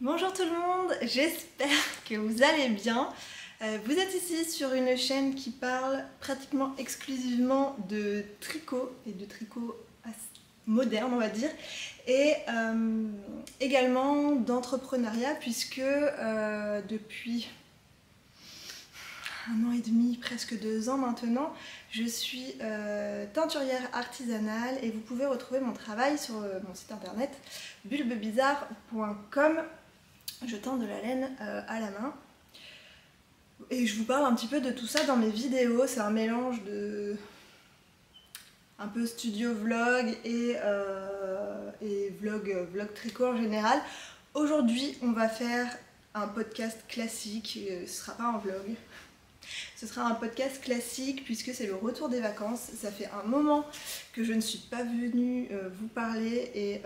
Bonjour tout le monde, j'espère que vous allez bien. Vous êtes ici sur une chaîne qui parle pratiquement exclusivement de tricot et de tricot moderne on va dire, et également d'entrepreneuriat puisque depuis 1 an et demi, presque 2 ans maintenant, je suis teinturière artisanale et vous pouvez retrouver mon travail sur mon site internet bulbebizarre.com. Je teins de la laine à la main et je vous parle un petit peu de tout ça dans mes vidéos. C'est un mélange de un peu studio vlog et vlog tricot en général. Aujourd'hui on va faire un podcast classique, ce sera pas un vlog. Ce sera un podcast classique puisque c'est le retour des vacances. Ça fait un moment que je ne suis pas venue vous parler et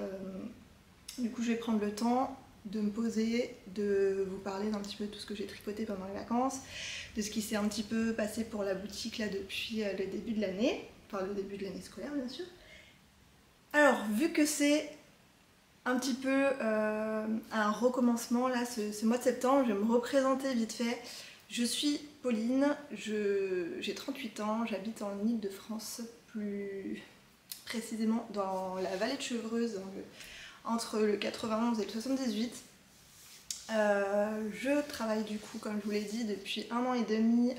du coup je vais prendre le temps de me poser, de vous parler d'un petit peu de tout ce que j'ai tricoté pendant les vacances, de ce qui s'est un petit peu passé pour la boutique là depuis le début de l'année, enfin le début de l'année scolaire bien sûr. Alors vu que c'est un petit peu un recommencement là ce mois de septembre, je vais me représenter vite fait. Je suis Pauline, j'ai 38 ans, j'habite en Île-de-France, plus précisément dans la vallée de Chevreuse, entre le 91 et le 78. Je travaille du coup, comme je vous l'ai dit, depuis 1 an et demi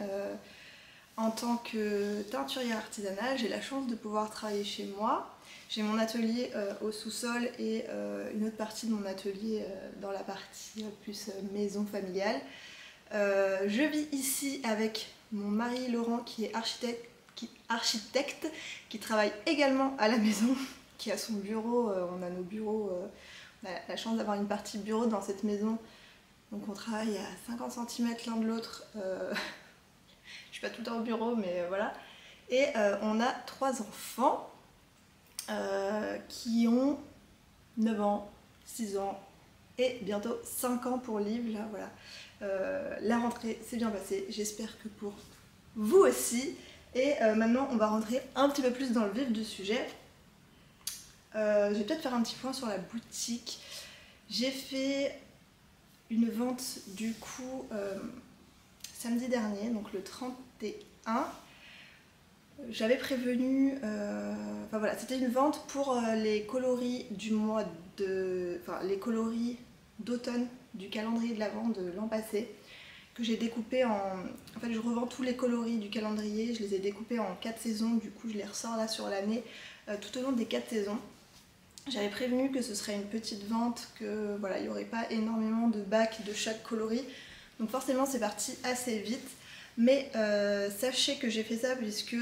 en tant que teinturière artisanale. J'ai la chance de pouvoir travailler chez moi. J'ai mon atelier au sous-sol et une autre partie de mon atelier dans la partie plus maison familiale. Je vis ici avec mon mari Laurent qui est architecte, qui travaille également à la maison, qui a son bureau, on a nos bureaux, on a la chance d'avoir une partie bureau dans cette maison, donc on travaille à 50 cm l'un de l'autre. Je suis pas tout le temps au bureau mais voilà. Et on a 3 enfants qui ont 9 ans, 6 ans et bientôt 5 ans pour Liv, là voilà. La rentrée s'est bien passée, j'espère que pour vous aussi. Et maintenant on va rentrer un petit peu plus dans le vif du sujet. Je vais peut-être faire un petit point sur la boutique. J'ai fait une vente du coup samedi dernier, donc le 31. J'avais prévenu, enfin voilà, c'était une vente pour les coloris du mois de, enfin les coloris d'automne du calendrier de l'Avent de l'an passé, que j'ai découpé en fait je revends tous les coloris du calendrier, je les ai découpés en 4 saisons, du coup je les ressors là sur l'année, tout au long des 4 saisons. J'avais prévenu que ce serait une petite vente, que voilà, il n'y aurait pas énormément de bacs de chaque coloris, donc forcément c'est parti assez vite, mais sachez que j'ai fait ça puisque,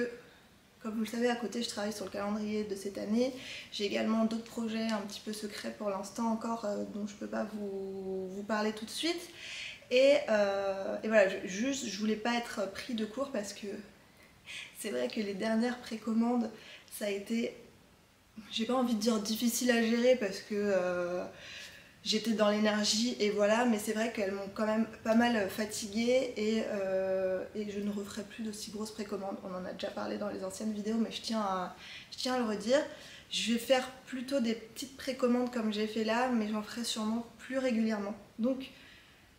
comme vous le savez, à côté je travaille sur le calendrier de cette année. J'ai également d'autres projets un petit peu secrets pour l'instant encore, dont je ne peux pas vous parler tout de suite. Et voilà, je voulais pas être pris de court parce que c'est vrai que les dernières précommandes, ça a été, j'ai pas envie de dire difficile à gérer parce que j'étais dans l'énergie et voilà, mais c'est vrai qu'elles m'ont quand même pas mal fatiguée et je ne referai plus d'aussi grosses précommandes. On en a déjà parlé dans les anciennes vidéos, mais je tiens à le redire. Je vais faire plutôt des petites précommandes comme j'ai fait là, mais j'en ferai sûrement plus régulièrement. Donc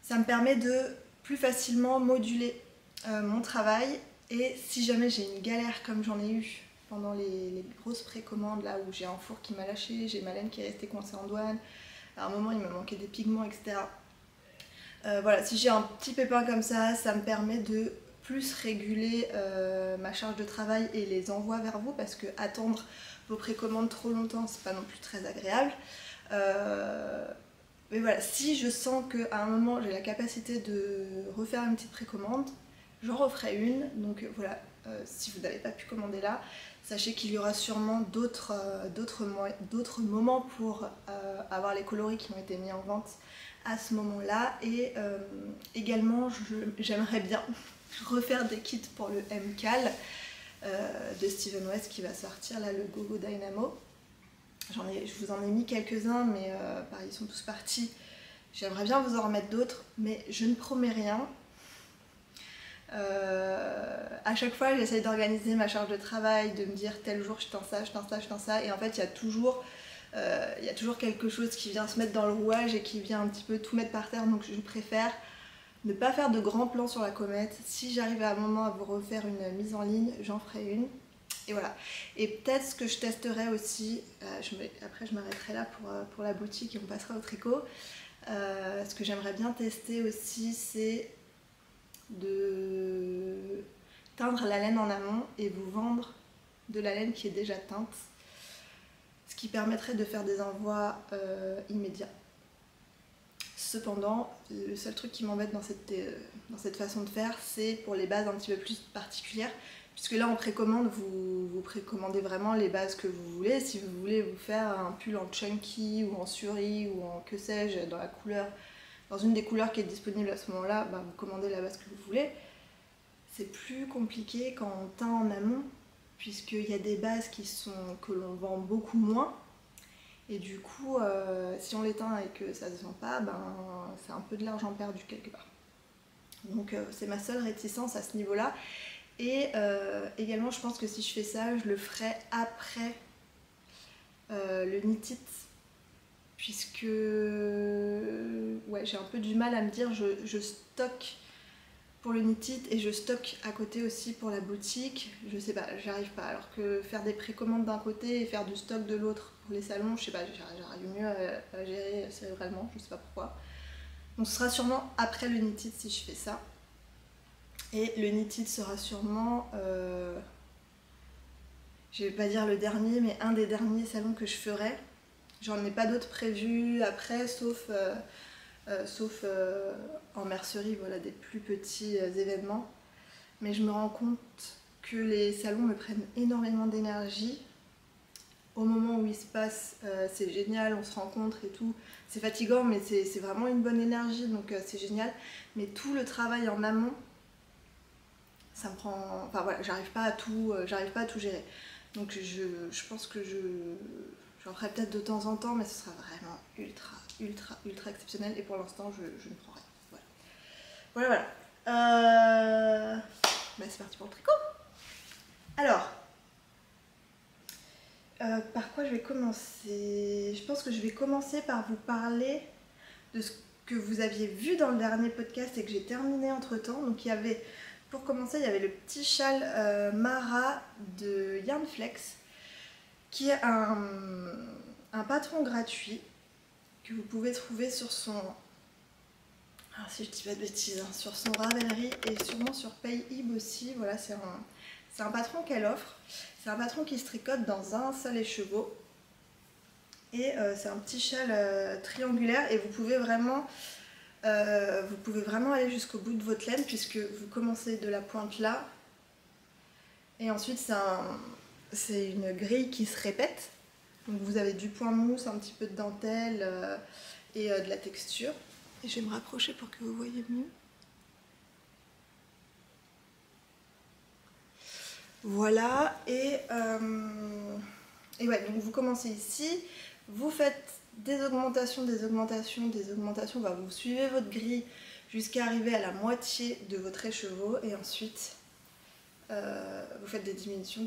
ça me permet de plus facilement moduler mon travail, et si jamais j'ai une galère comme j'en ai eu pendant les grosses précommandes là où j'ai un four qui m'a lâché, j'ai ma laine qui est restée coincée en douane, à un moment il me manquait des pigments etc. Voilà, si j'ai un petit pépin comme ça me permet de plus réguler ma charge de travail et les envois vers vous, parce que attendre vos précommandes trop longtemps c'est pas non plus très agréable. Mais voilà, si je sens qu'à un moment j'ai la capacité de refaire une petite précommande, j'en referai une. Donc voilà, si vous n'avez pas pu commander là, sachez qu'il y aura sûrement d'autres moments pour avoir les coloris qui ont été mis en vente à ce moment-là. Et également, j'aimerais bien refaire des kits pour le MCAL de Steven West qui va sortir, là, le Gogo Dynamo. Je vous en ai mis quelques-uns, mais pareil, ils sont tous partis. J'aimerais bien vous en remettre d'autres, mais je ne promets rien. À chaque fois, j'essaye d'organiser ma charge de travail, de me dire tel jour je teins ça, je teins ça, je teins ça, et en fait, il y a toujours Il y a toujours quelque chose qui vient se mettre dans le rouage et qui vient un petit peu tout mettre par terre, donc je préfère ne pas faire de grands plans sur la comète. Si j'arrive à un moment à vous refaire une mise en ligne, j'en ferai une. Et voilà. Et peut-être ce que je testerai aussi, après je m'arrêterai là pour la boutique et on passera au tricot. Ce que j'aimerais bien tester aussi, c'est de teindre la laine en amont et vous vendre de la laine qui est déjà teinte. Ce qui permettrait de faire des envois immédiats. Cependant, le seul truc qui m'embête dans cette façon de faire, c'est pour les bases un petit peu plus particulières. Puisque là en précommande, vous précommandez vraiment les bases que vous voulez. Si vous voulez vous faire un pull en chunky ou en suri ou en que sais-je, dans une des couleurs qui est disponible à ce moment-là, bah, vous commandez la base que vous voulez. C'est plus compliqué quand on teint en amont, puisqu'il y a des bases que l'on vend beaucoup moins. Et du coup, si on les teint et que ça ne se vend pas, ben, c'est un peu de l'argent perdu quelque part. Donc c'est ma seule réticence à ce niveau-là. Et également, je pense que si je fais ça, je le ferai après le knit-it, puisque ouais, j'ai un peu du mal à me dire, je stocke pour le knit-it et je stocke à côté aussi pour la boutique. Je sais pas, j'arrive pas. Alors que faire des précommandes d'un côté et faire du stock de l'autre pour les salons, je sais pas, j'arrive mieux à gérer cérébralement, je sais pas pourquoi. Donc ce sera sûrement après le knit-it si je fais ça. Et le knit-it sera sûrement, je vais pas dire le dernier, mais un des derniers salons que je ferai. J'en ai pas d'autres prévus après, sauf en mercerie, voilà, des plus petits événements. Mais je me rends compte que les salons me prennent énormément d'énergie. Au moment où il se passe, c'est génial, on se rencontre et tout. C'est fatigant, mais c'est vraiment une bonne énergie, donc c'est génial. Mais tout le travail en amont, ça me prend... Enfin voilà, j'arrive pas à tout gérer. Donc je pense que j'en ferai peut-être de temps en temps, mais ce sera vraiment ultra exceptionnel. Et pour l'instant, je ne prends rien. Voilà. Bah, c'est parti pour le tricot. Alors, par quoi je vais commencer? Je pense que je vais commencer par vous parler de ce que vous aviez vu dans le dernier podcast et que j'ai terminé entre temps. Donc pour commencer, il y avait le petit châle Mara de Yarnflex, qui est un patron gratuit que vous pouvez trouver sur son... Alors si je dis pas de bêtises, hein, sur son Ravelry et sûrement sur Payhib aussi. Voilà, c'est un patron qu'elle offre. C'est un patron qui se tricote dans un seul écheveau. Et c'est un petit châle triangulaire et vous pouvez vraiment aller jusqu'au bout de votre laine, puisque vous commencez de la pointe là. Et ensuite c'est une grille qui se répète. Donc vous avez du point mousse, un petit peu de dentelle et de la texture. Et je vais me rapprocher pour que vous voyez mieux. Voilà, et ouais, donc vous commencez ici, vous faites des augmentations, bah vous suivez votre grille jusqu'à arriver à la moitié de votre écheveau, et ensuite vous faites des diminutions,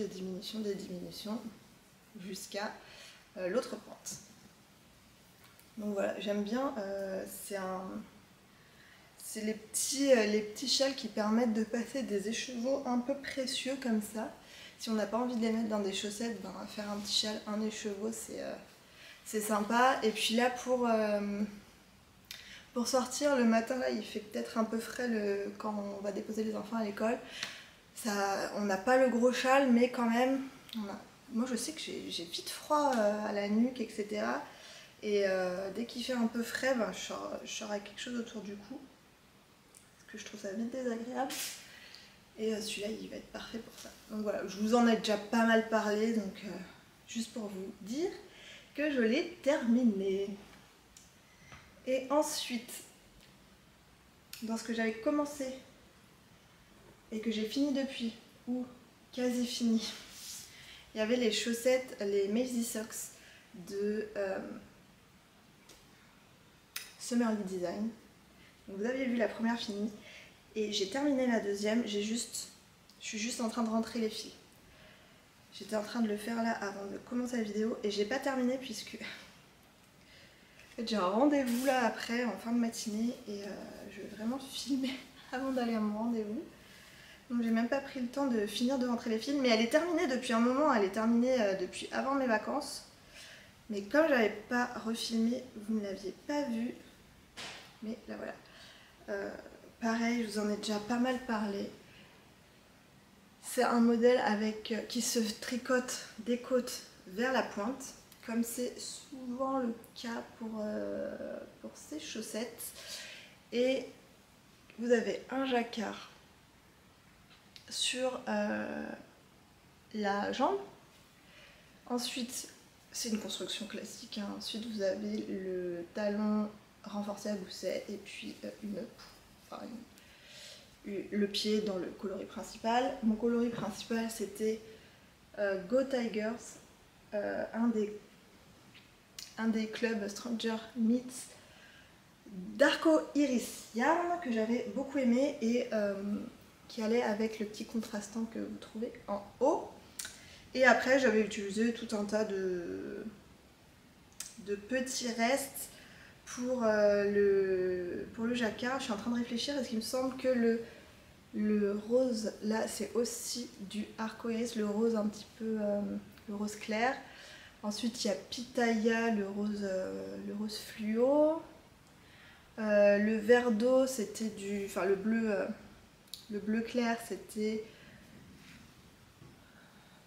jusqu'à l'autre pointe. Donc voilà, j'aime bien, c'est les petits châles qui permettent de passer des écheveaux un peu précieux comme ça. Si on n'a pas envie de les mettre dans des chaussettes, ben, faire un petit châle, un écheveau, c'est sympa. Et puis là, pour sortir le matin, là, il fait peut-être un peu frais quand on va déposer les enfants à l'école. On n'a pas le gros châle, mais quand même, moi je sais que j'ai vite froid à la nuque, etc. Et dès qu'il fait un peu frais, ben, je sors avec quelque chose autour du cou. Je trouve ça vite désagréable, et celui-là il va être parfait pour ça. Donc voilà, je vous en ai déjà pas mal parlé, donc juste pour vous dire que je l'ai terminé. Et ensuite, dans ce que j'avais commencé et que j'ai fini depuis, ou quasi fini, il y avait les chaussettes, les Maisie Socks de Summerly Design. Donc vous aviez vu la première finie. Et j'ai terminé la deuxième, je suis juste en train de rentrer les fils. J'étais en train de le faire là avant de commencer la vidéo et j'ai pas terminé puisque en fait, j'ai un rendez-vous là après en fin de matinée et je vais vraiment filmer avant d'aller à mon rendez-vous. Donc j'ai même pas pris le temps de finir de rentrer les films, mais elle est terminée depuis un moment, elle est terminée depuis avant mes vacances. Mais comme j'avais pas refilmé, vous ne l'aviez pas vu. Mais là voilà. Pareil, je vous en ai déjà pas mal parlé. C'est un modèle qui se tricote des côtes vers la pointe, comme c'est souvent le cas pour ces chaussettes. Et vous avez un jacquard sur la jambe. Ensuite, c'est une construction classique, hein. Ensuite, vous avez le talon renforcé à gousset et puis le pied dans le coloris principal. Mon coloris principal, c'était Go Tigers, un des clubs Stranger Meets d'Arco Iris Yarn que j'avais beaucoup aimé et qui allait avec le petit contrastant que vous trouvez en haut. Et après, j'avais utilisé tout un tas de petits restes pour le jacquard. Je suis en train de réfléchir parce qu'il me semble que le rose, là, c'est aussi du arco-iris, le rose un petit peu, le rose clair. Ensuite, il y a Pitaya, le rose fluo. Le vert d'eau, c'était le bleu clair, c'était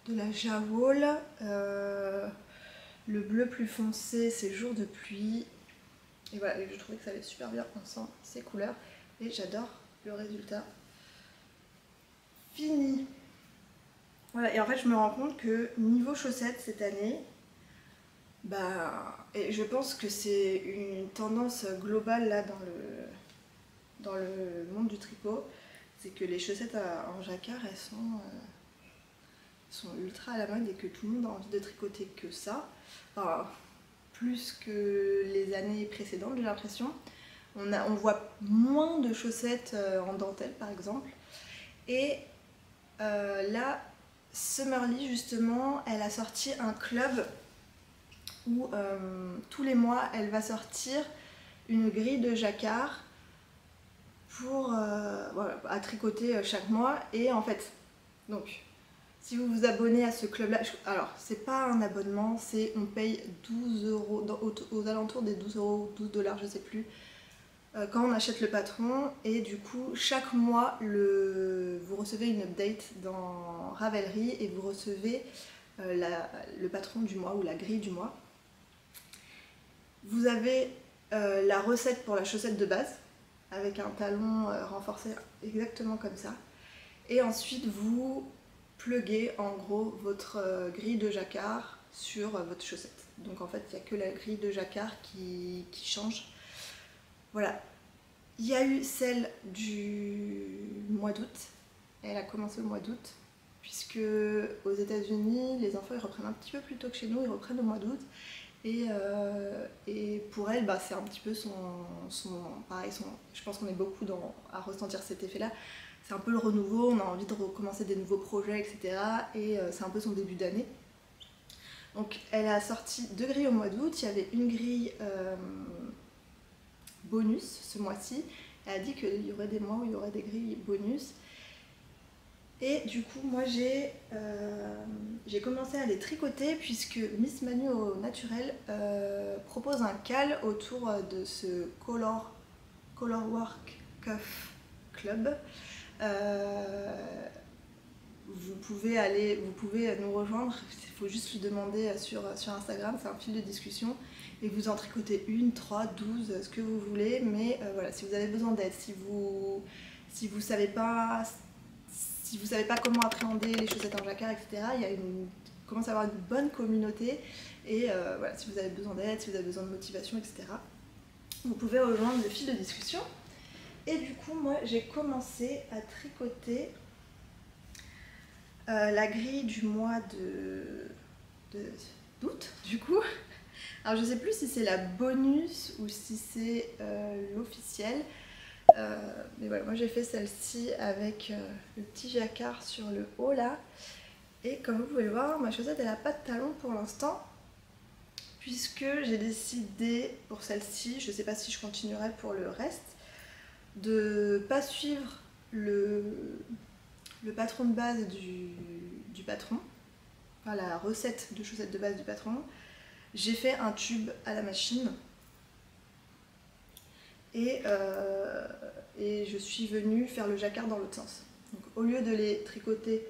de la Jawol. Le bleu plus foncé, c'est jour de pluie. Et voilà, je trouvais que ça allait super bien ensemble, ces couleurs. Et j'adore le résultat fini. Voilà, et en fait, je me rends compte que niveau chaussettes cette année, et je pense que c'est une tendance globale là dans le monde du tricot, c'est que les chaussettes en jacquard, elles sont ultra à la mode et que tout le monde a envie de tricoter que ça. Enfin, plus que les années précédentes, j'ai l'impression. On voit moins de chaussettes en dentelle par exemple. Et là, Summerly justement, elle a sorti un club où tous les mois elle va sortir une grille de jacquard pour à tricoter chaque mois. Et en fait, donc si vous vous abonnez à ce club là, alors c'est pas un abonnement, on paye 12 euros, aux alentours des 12 euros, 12 $, je sais plus, quand on achète le patron. Et du coup chaque mois vous recevez une update dans Ravelry et vous recevez le patron du mois ou la grille du mois. Vous avez la recette pour la chaussette de base avec un talon renforcé exactement comme ça, et ensuite vous pluguez en gros votre grille de jacquard sur votre chaussette. Donc en fait il n'y a que la grille de jacquard qui change. Voilà, il y a eu celle du mois d'août, elle a commencé au mois d'août, puisque aux États-Unis les enfants ils reprennent un petit peu plus tôt que chez nous, ils reprennent au mois d'août. Et pour elle, c'est un petit peu pareil, je pense qu'on est beaucoup à ressentir cet effet-là. C'est un peu le renouveau, on a envie de recommencer des nouveaux projets, etc. Et c'est un peu son début d'année. Donc elle a sorti 2 grilles au mois d'août, il y avait une grille bonus ce mois-ci. Elle a dit qu'il y aurait des mois où il y aurait des grilles bonus. Et du coup, moi j'ai commencé à les tricoter puisque Miss Manu au naturel propose un cal autour de ce Color Work Cuff Club. Vous pouvez nous rejoindre, il faut juste lui demander sur Instagram, c'est un fil de discussion. Et vous en tricotez 1, 3, 12, ce que vous voulez. Mais voilà, si vous avez besoin d'aide, si vous savez pas comment appréhender les chaussettes en jacquard, etc., commence à avoir une bonne communauté. Et voilà, si vous avez besoin d'aide, si vous avez besoin de motivation, etc., vous pouvez rejoindre le fil de discussion. Et du coup, moi, j'ai commencé à tricoter la grille du mois d'août, du coup. Alors, je sais plus si c'est la bonus ou si c'est l'officielle. Mais voilà, moi j'ai fait celle-ci avec le petit jacquard sur le haut là. Et comme vous pouvez le voir, ma chaussette elle n'a pas de talon pour l'instant, puisque j'ai décidé pour celle-ci, je ne sais pas si je continuerai pour le reste, de ne pas suivre le patron de base du patron, enfin la recette de chaussettes de base du patron. J'ai fait un tube à la machine et je suis venue faire le jacquard dans l'autre sens. Donc, au lieu de les tricoter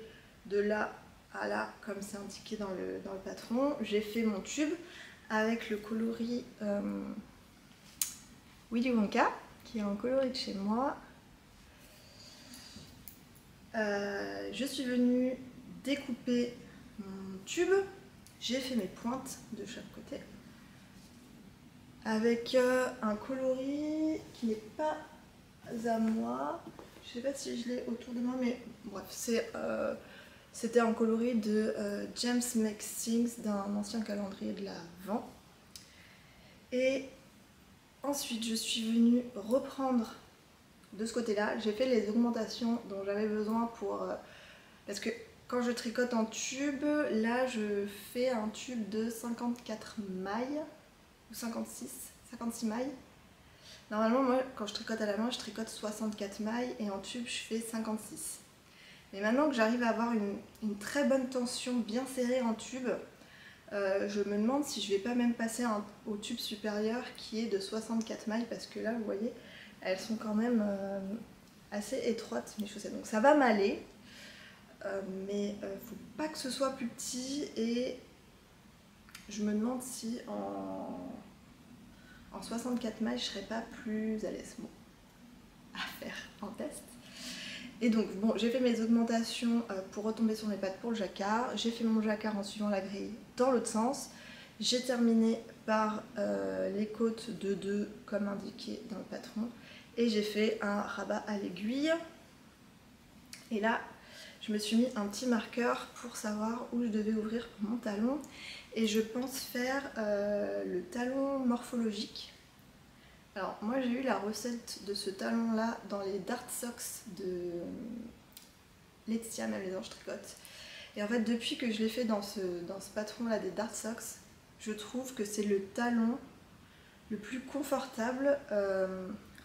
de là à là comme c'est indiqué dans le patron, j'ai fait mon tube avec le coloris Willy Wonka, qui est un coloris de chez moi. Je suis venue découper mon tube, j'ai fait mes pointes de chaque côté avec un coloris qui n'est pas à moi. Je sais pas si je l'ai autour de moi, mais bref, c'était un coloris de James Makes Things, d'un ancien calendrier de l'Avent. Et ensuite, je suis venue reprendre de ce côté-là. J'ai fait les augmentations dont j'avais besoin pour... parce que quand je tricote en tube, là, je fais un tube de 54 mailles, ou 56 mailles. Normalement, moi, quand je tricote à la main, je tricote 64 mailles et en tube, je fais 56. Mais maintenant que j'arrive à avoir une très bonne tension bien serrée en tube, je me demande si je vais pas même passer au tube supérieur qui est de 64 mailles, parce que là, vous voyez, elles sont quand même assez étroites, mes chaussettes. Donc ça va m'aller, mais faut pas que ce soit plus petit, et je me demande si en 64 mailles, je serais pas plus à l'aise. Bon, à faire en test. Et donc, bon, j'ai fait mes augmentations pour retomber sur mes pattes pour le jacquard. J'ai fait mon jacquard en suivant la grille dans l'autre sens. J'ai terminé par les côtes de 2 comme indiqué dans le patron. Et j'ai fait un rabat à l'aiguille. Et là, je me suis mis un petit marqueur pour savoir où je devais ouvrir pour mon talon. Et je pense faire le talon morphologique. Alors moi j'ai eu la recette de ce talon là dans les Dart Socks de Laetitia, ma maison je tricote. Et en fait depuis que je l'ai fait dans ce patron là des Dart Socks, je trouve que c'est le talon le plus confortable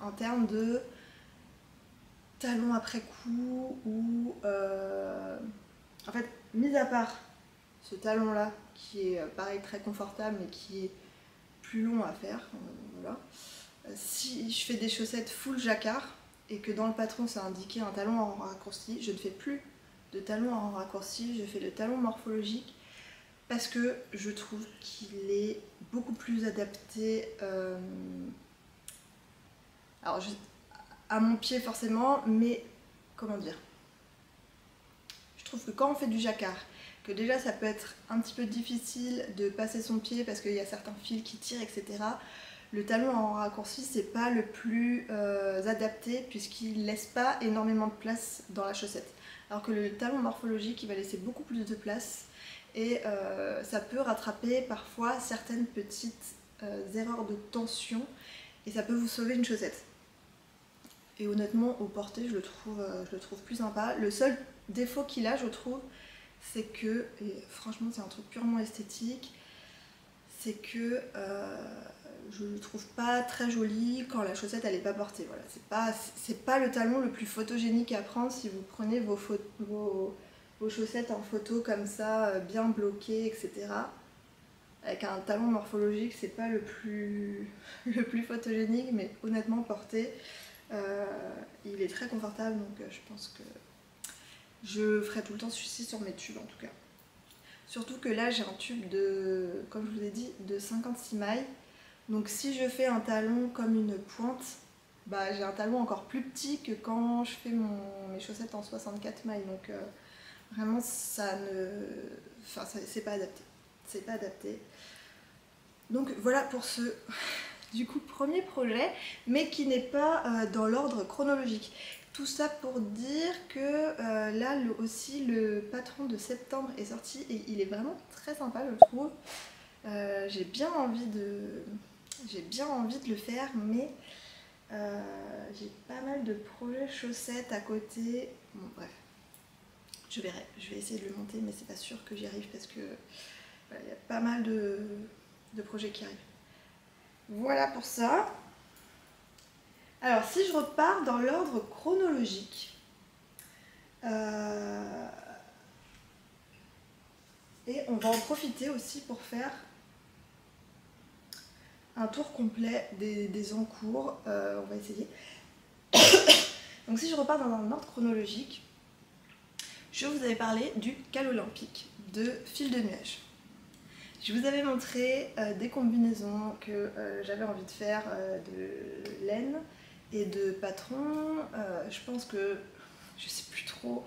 en termes de talon après coup, ou en fait mis à part ce talon là qui est pareil très confortable mais qui est plus long à faire, voilà. Si je fais des chaussettes full jacquard et que dans le patron c'est indiqué un talon en raccourci, je ne fais plus de talon en raccourci, je fais le talon morphologique parce que je trouve qu'il est beaucoup plus adapté alors, à mon pied forcément, mais comment dire, je trouve que quand on fait du jacquard, que déjà ça peut être un petit peu difficile de passer son pied parce qu'il y a certains fils qui tirent, etc. Le talon en raccourci, c'est pas le plus adapté puisqu'il laisse pas énormément de place dans la chaussette. Alors que le talon morphologique, il va laisser beaucoup plus de place et ça peut rattraper parfois certaines petites erreurs de tension et ça peut vous sauver une chaussette. Et honnêtement, au porté, je le trouve plus sympa. Le seul défaut qu'il a, je trouve, c'est que, et franchement c'est un truc purement esthétique, c'est que je le trouve pas très joli quand la chaussette elle est pas portée. Voilà, c'est pas le talon le plus photogénique à prendre si vous prenez vos chaussettes en photo comme ça, bien bloquées, etc. Avec un talon morphologique, c'est pas le plus photogénique, mais honnêtement porté, il est très confortable, donc je pense que je ferai tout le temps celui-ci sur mes tubes en tout cas. Surtout que là j'ai un tube de, comme je vous ai dit, de 56 mailles. Donc si je fais un talon comme une pointe, bah, j'ai un talon encore plus petit que quand je fais mes chaussettes en 64 mailles. Donc vraiment ça ne... Enfin c'est pas adapté. C'est pas adapté. Donc voilà pour ce du coup premier projet, mais qui n'est pas dans l'ordre chronologique. Tout ça pour dire que là aussi le patron de septembre est sorti et il est vraiment très sympa je trouve. J'ai bien envie de le faire, mais j'ai pas mal de projets chaussettes à côté. Bon bref, je verrai, je vais essayer de le monter, mais c'est pas sûr que j'y arrive parce que voilà, il y a pas mal de projets qui arrivent. Voilà pour ça. Alors si je repars dans l'ordre chronologique, et on va en profiter aussi pour faire un tour complet des encours, on va essayer. Donc si je repars dans un ordre chronologique, je vous avais parlé du cal olympique de fil de nuage. Je vous avais montré des combinaisons que j'avais envie de faire de laine et de patron. Je pense que, je sais plus trop,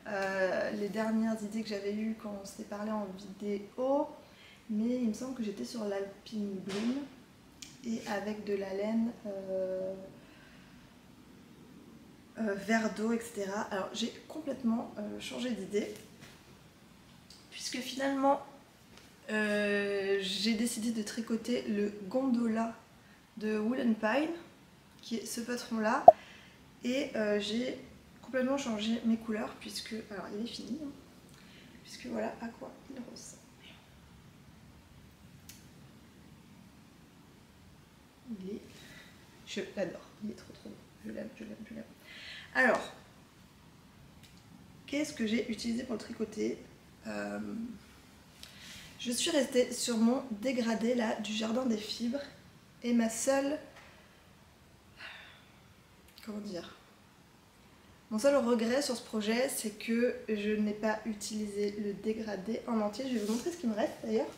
les dernières idées que j'avais eues quand on s'était parlé en vidéo, mais il me semble que j'étais sur l'Alpine Bloom et avec de la laine vert d'eau, etc. Alors j'ai complètement changé d'idée puisque finalement j'ai décidé de tricoter le gondola de Wool & Pine, qui est ce patron là, et j'ai complètement changé mes couleurs puisque, alors il est fini, hein, puisque voilà à quoi il ressemble. Je l'adore, il est trop beau, je l'aime, je l'aime, je l'aime. Alors, qu'est-ce que j'ai utilisé pour le tricoter? Je suis restée sur mon dégradé là du Jardin des Fibres et ma seule, comment dire, mon seul regret sur ce projet, c'est que je n'ai pas utilisé le dégradé en entier. Je vais vous montrer ce qu'il me reste d'ailleurs.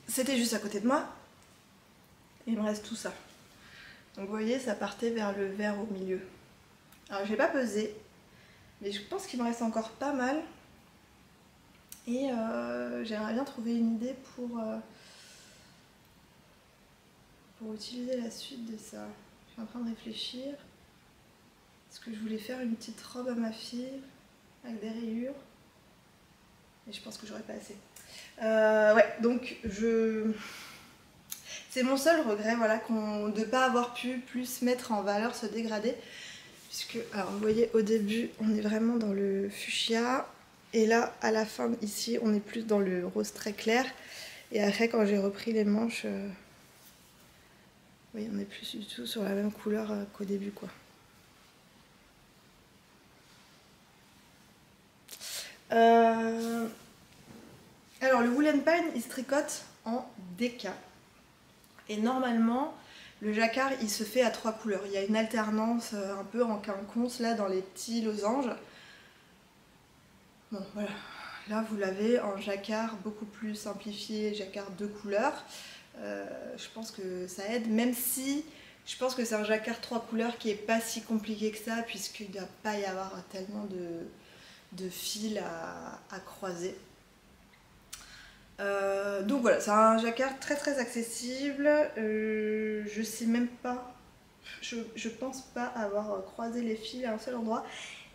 C'était juste à côté de moi. Et il me reste tout ça. Donc vous voyez, ça partait vers le vert au milieu. Alors je n'ai pas pesé, mais je pense qu'il me reste encore pas mal. Et j'aimerais bien trouver une idée pour utiliser la suite de ça. Je suis en train de réfléchir. Est-ce que je voulais faire une petite robe à ma fille avec des rayures? Et je pense que j'aurais pas assez. Ouais, donc c'est mon seul regret, voilà, de ne pas avoir pu plus mettre en valeur ce dégradé. Puisque, alors vous voyez, au début, on est vraiment dans le fuchsia. Et là, à la fin, ici, on est plus dans le rose très clair. Et après, quand j'ai repris les manches, oui, on est plus du tout sur la même couleur qu'au début, quoi. Alors, le Wool & Pine, il se tricote en DK. Et normalement, le jacquard, il se fait à 3 couleurs. Il y a une alternance un peu en quinconce, là, dans les petits losanges. Bon, voilà. Là, vous l'avez en jacquard beaucoup plus simplifié, jacquard 2 couleurs. Je pense que ça aide, même si je pense que c'est un jacquard 3 couleurs qui n'est pas si compliqué que ça, puisqu'il ne doit pas y avoir tellement de fils à croiser. Donc voilà, c'est un jacquard très très accessible. Je sais même pas, je pense pas avoir croisé les fils à un seul endroit.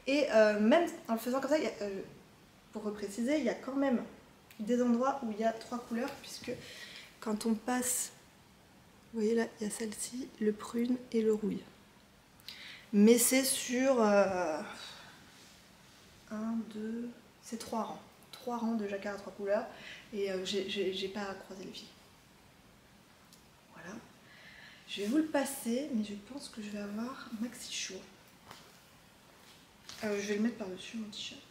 Et même en le faisant comme ça, pour repréciser, il y a quand même des endroits où il y a 3 couleurs, puisque quand on passe, vous voyez là, il y a celle-ci, le prune et le rouille. Mais c'est sur 1, 2, c'est 3 rangs. 3 rangs de jacquard à 3 couleurs, et j'ai pas croisé les fils. Voilà. Je vais vous le passer, mais je pense que je vais avoir maxi chaud. Je vais le mettre par-dessus mon t-shirt.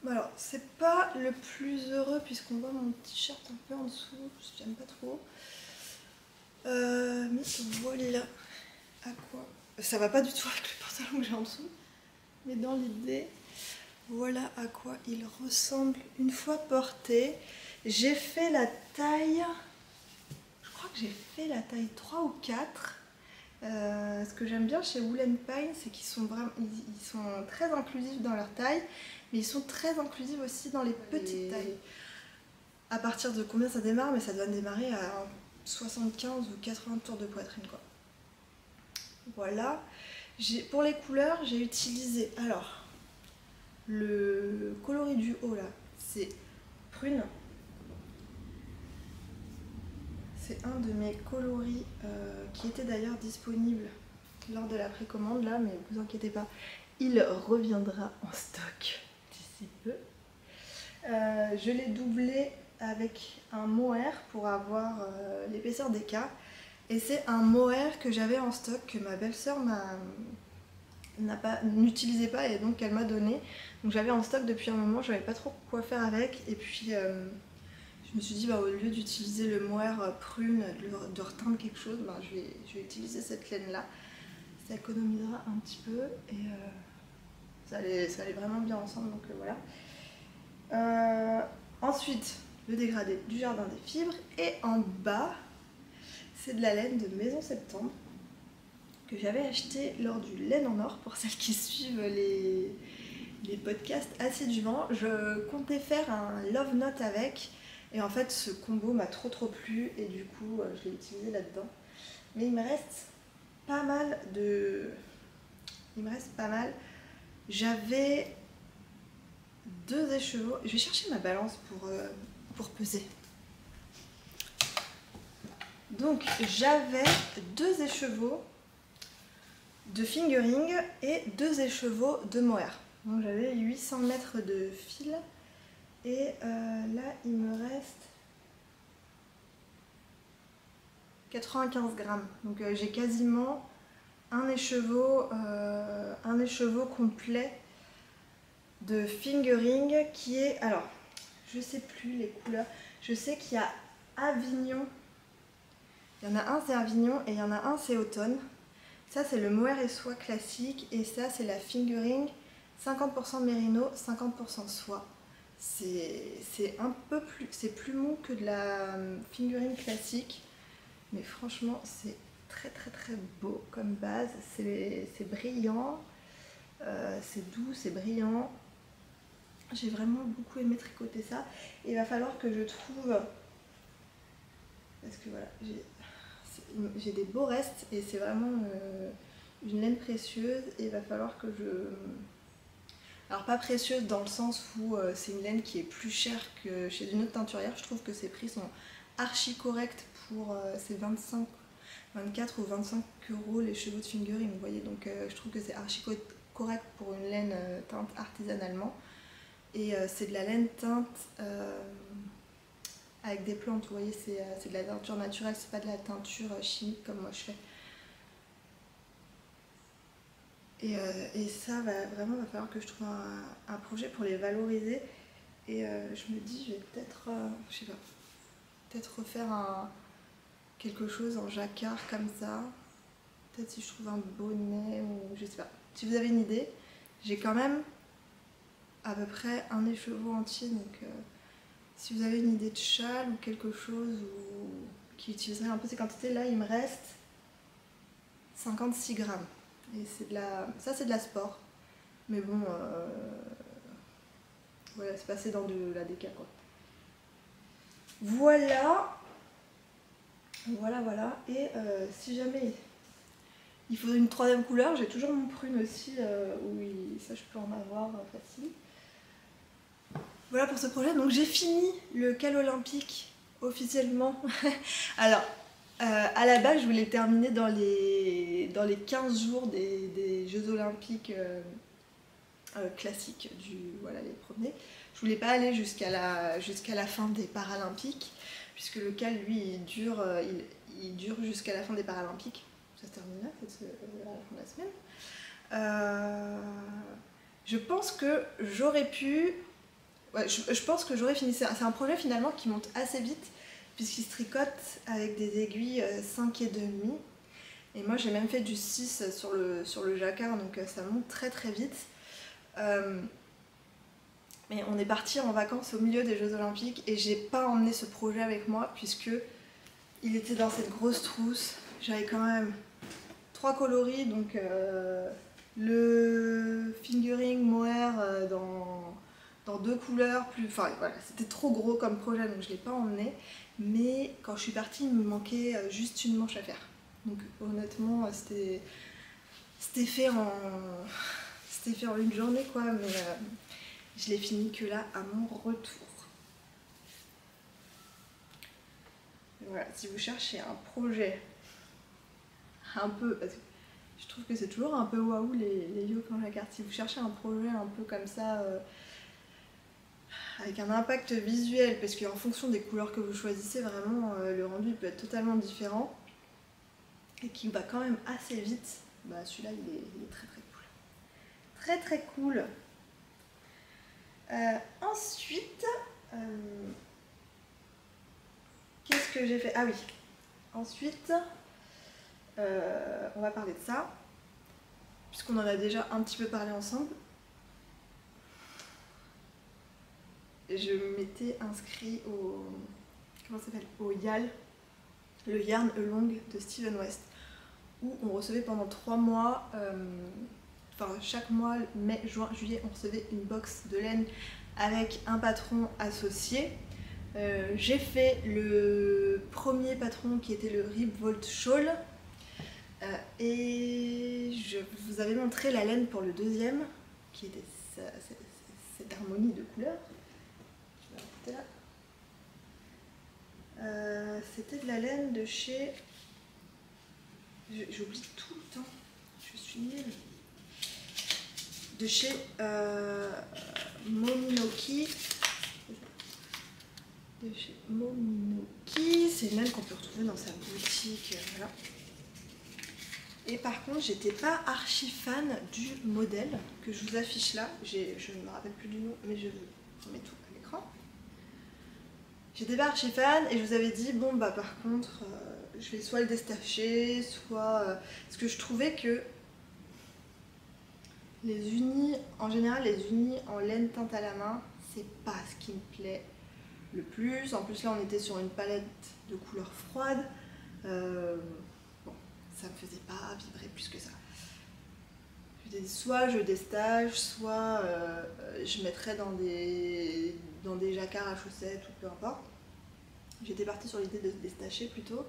Alors, c'est pas le plus heureux puisqu'on voit mon t-shirt un peu en dessous, j'aime pas trop. Mais voilà à quoi. Ça va pas du tout avec le pantalon que j'ai en dessous, mais dans l'idée, voilà à quoi il ressemble une fois porté. J'ai fait la taille, je crois que j'ai fait la taille 3 ou 4. Ce que j'aime bien chez Wool & Pine, c'est qu'ils sont vraiment, ils sont très inclusifs dans leur taille, mais ils sont très inclusifs aussi dans les petites tailles. À partir de combien ça démarre? Mais ça doit démarrer à 75 ou 80 tours de poitrine, quoi. Voilà. Pour les couleurs, j'ai utilisé, alors, le coloris du haut là, c'est prune. c'est un de mes coloris qui était d'ailleurs disponible lors de la précommande là, mais vous inquiétez pas, il reviendra en stock d'ici peu. Je l'ai doublé avec un mohair pour avoir l'épaisseur d'écart. Et c'est un mohair que j'avais en stock, que ma belle-sœur n'utilisait pas et donc elle m'a donné. Donc j'avais en stock depuis un moment, je savais pas trop quoi faire avec. Et puis je me suis dit, au lieu d'utiliser le mohair prune, de reteindre quelque chose, je vais utiliser cette laine là. Ça économisera un petit peu et ça allait vraiment bien ensemble, donc voilà. Ensuite, le dégradé du Jardin des Fibres. Et en bas, c'est de la laine de Maison Septembre que j'avais acheté lors du Laine en Or. Pour celles qui suivent les podcasts assidûment, je comptais faire un love note avec. Et en fait, ce combo m'a trop plu et du coup, je l'ai utilisé là-dedans. Mais il me reste pas mal de... J'avais 2 écheveaux. Je vais chercher ma balance pour peser. Donc j'avais 2 écheveaux de fingering et 2 écheveaux de mohair. Donc j'avais 800 mètres de fil et là il me reste 95 grammes. Donc j'ai quasiment un écheveau complet de fingering qui est... Alors, je sais plus les couleurs. Je sais qu'il y a Avignon. Il y en a un c'est Avignon et il y en a un c'est Automne. Ça c'est le mohair et soie classique et ça c'est la fingering 50% mérino, 50% soie. C'est un peu plus... C'est plus mou que de la fingering classique. Mais franchement c'est très beau comme base. C'est brillant. C'est doux, c'est brillant. J'ai vraiment beaucoup aimé tricoter ça. Et il va falloir que je trouve... Parce que voilà, j'ai des beaux restes et c'est vraiment une laine précieuse. Et il va falloir que je... Alors pas précieuse dans le sens où c'est une laine qui est plus chère que chez une autre teinturière. Je trouve que ses prix sont archi corrects pour ces 24 ou 25 € les chevaux de fingering. Vous voyez, donc je trouve que c'est archi correct pour une laine teinte artisanalement. Et c'est de la laine teinte avec des plantes, vous voyez, c'est de la teinture naturelle, c'est pas de la teinture chimique comme moi je fais. Et ça, va falloir que je trouve un projet pour les valoriser. Et je me dis, je vais peut-être, je sais pas, peut-être refaire quelque chose en jacquard comme ça. Peut-être si je trouve un bonnet ou je sais pas. Si vous avez une idée, j'ai quand même à peu près un écheveau entier, donc si vous avez une idée de châle ou quelque chose qui utiliserait un peu ces quantités, là il me reste 56 grammes. Et ça c'est de la sport, mais bon, voilà, c'est passé dans de la DK quoi. Voilà, et si jamais il faut une 3e couleur, j'ai toujours mon prune aussi, ça je peux en avoir facile. Voilà pour ce projet, donc j'ai fini le cal olympique officiellement. Alors, à la base je voulais terminer dans les 15 jours des Jeux olympiques classiques, voilà, les premiers. Je voulais pas aller jusqu'à la fin des Paralympiques, puisque le cal lui il dure jusqu'à la fin des Paralympiques. Ça se termine là, c'est à la fin de la semaine. Je pense que j'aurais pu... Ouais, je pense que j'aurais fini. C'est un projet finalement qui monte assez vite, puisqu'il se tricote avec des aiguilles 5,5. Et moi j'ai même fait du 6 sur le jacquard, donc ça monte très vite. Mais on est parti en vacances au milieu des Jeux olympiques et j'ai pas emmené ce projet avec moi, puisque il était dans cette grosse trousse. J'avais quand même 3 coloris, donc le fingering mohair dans 2 couleurs, enfin voilà, c'était trop gros comme projet, donc je l'ai pas emmené. Mais quand je suis partie, il me manquait juste une manche à faire. Donc honnêtement, c'était fait en une journée quoi, mais je l'ai fini que là à mon retour. voilà, si vous cherchez un projet un peu, parce que je trouve que c'est toujours un peu waouh les yoke en jacquard, si vous cherchez un projet un peu comme ça, avec un impact visuel, parce qu'en fonction des couleurs que vous choisissez, vraiment le rendu peut être totalement différent, et qui va quand même assez vite, bah celui-là il est très très cool. Très très cool. Ensuite, qu'est-ce que j'ai fait? Ah oui, ensuite, on va parler de ça, puisqu'on en a déjà un petit peu parlé ensemble. Je m'étais inscrit au... comment ça s'appelle? Au YAL, le Yarn Along de Steven West, où on recevait pendant 3 mois, enfin chaque mois, mai, juin, juillet, on recevait une box de laine avec un patron associé. J'ai fait le premier patron qui était le Rib Volt Shawl, et je vous avais montré la laine pour le deuxième, qui était cette harmonie de couleurs. Je vais arrêter là. C'était de la laine de chez... J'oublie tout le temps, je suis nulle. De chez Mominoki. De chez Mominoki, c'est une laine qu'on peut retrouver dans sa boutique, voilà. Et par contre, j'étais pas archi fan du modèle que je vous affiche là. Je ne me rappelle plus du nom, mais je vous mets tout à l'écran. J'étais pas archi fan et je vous avais dit, bon bah par contre, je vais soit le détacher, soit... parce que je trouvais que les unis, en général, les unis en laine teinte à la main, c'est pas ce qui me plaît le plus. En plus là, on était sur une palette de couleurs froides. Bon, ça me faisait pas vibrer plus que ça. Soit je destache, soit je mettrais dans des jacquards à chaussettes ou peu importe. J'étais partie sur l'idée de destacher plutôt.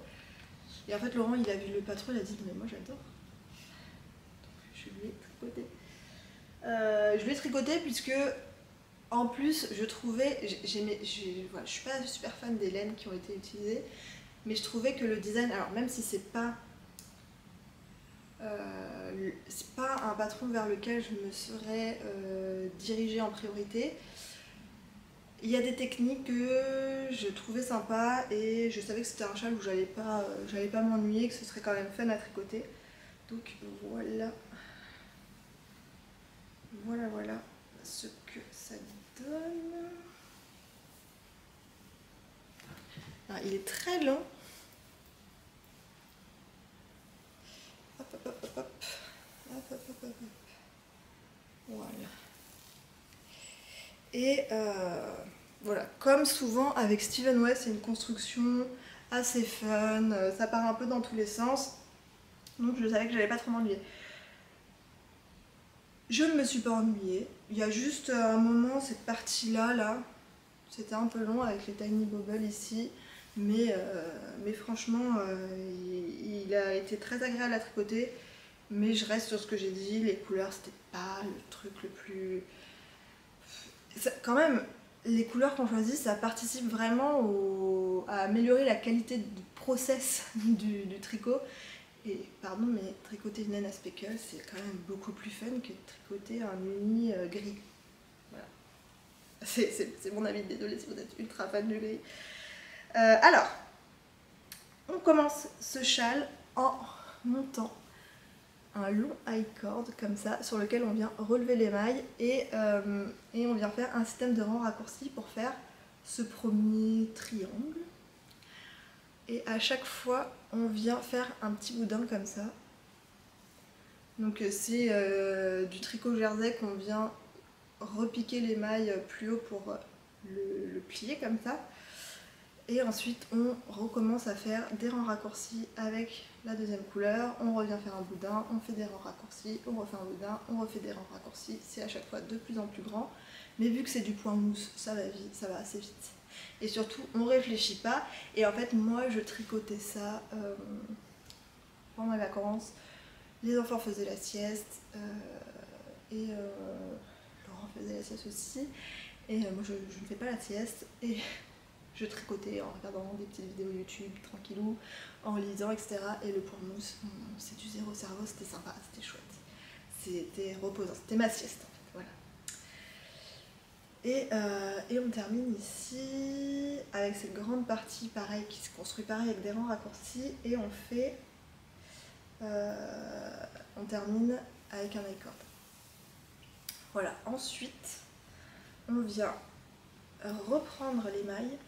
Et en fait Laurent il a vu le patron, il a dit mais moi j'adore. Donc je lui ai tricoté. Je lui ai tricoté puisque en plus je trouvais, voilà, je suis pas super fan des laines qui ont été utilisées, mais je trouvais que le design, alors même si c'est pas un patron vers lequel je me serais dirigée en priorité, il y a des techniques que je trouvais sympas et je savais que c'était un châle où j'allais pas m'ennuyer, que ce serait quand même fun à tricoter. Donc voilà, voilà ce que ça donne. Alors, il est très long. Hop, hop, hop, hop, hop. Hop, hop, hop, hop. Voilà. Et voilà, comme souvent avec Steven West, c'est une construction assez fun, ça part un peu dans tous les sens, donc je savais que j'allais pas trop m'ennuyer. Je ne me suis pas ennuyée, il y a juste un moment, cette partie-là, c'était un peu long avec les tiny bobbles ici, mais franchement, il a été très agréable à tricoter, mais je reste sur ce que j'ai dit, les couleurs, c'était pas le truc le plus... Quand même, les couleurs qu'on choisit, ça participe vraiment à améliorer la qualité du process du tricot. Et pardon, mais tricoter une laine à speckle, c'est quand même beaucoup plus fun que de tricoter un uni gris. Voilà. C'est mon avis, désolée si vous êtes ultra fan du gris. Alors, on commence ce châle en montant un long high cord comme ça sur lequel on vient relever les mailles et on vient faire un système de rang raccourci pour faire ce premier triangle, et à chaque fois on vient faire un petit boudin comme ça. Donc c'est du tricot jersey qu'on vient repiquer les mailles plus haut pour le plier comme ça. Et ensuite on recommence à faire des rangs raccourcis avec la deuxième couleur, on revient faire un boudin, on fait des rangs raccourcis, on refait un boudin, on refait des rangs raccourcis, c'est à chaque fois de plus en plus grand, mais vu que c'est du point mousse, ça va assez vite. Et surtout on réfléchit pas, et en fait moi je tricotais ça pendant les vacances, les enfants faisaient la sieste, et Laurent faisait la sieste aussi, et moi je ne fais pas la sieste, et je tricotais en regardant des petites vidéos YouTube tranquillou, en lisant, etc. Et le point mousse, c'est du zéro cerveau, c'était sympa, c'était chouette. C'était reposant, c'était ma sieste en fait, voilà. Et on termine ici avec cette grande partie pareil qui se construit pareil avec des rangs raccourcis et on fait on termine avec un I-cord. Voilà, ensuite on vient reprendre l'émail.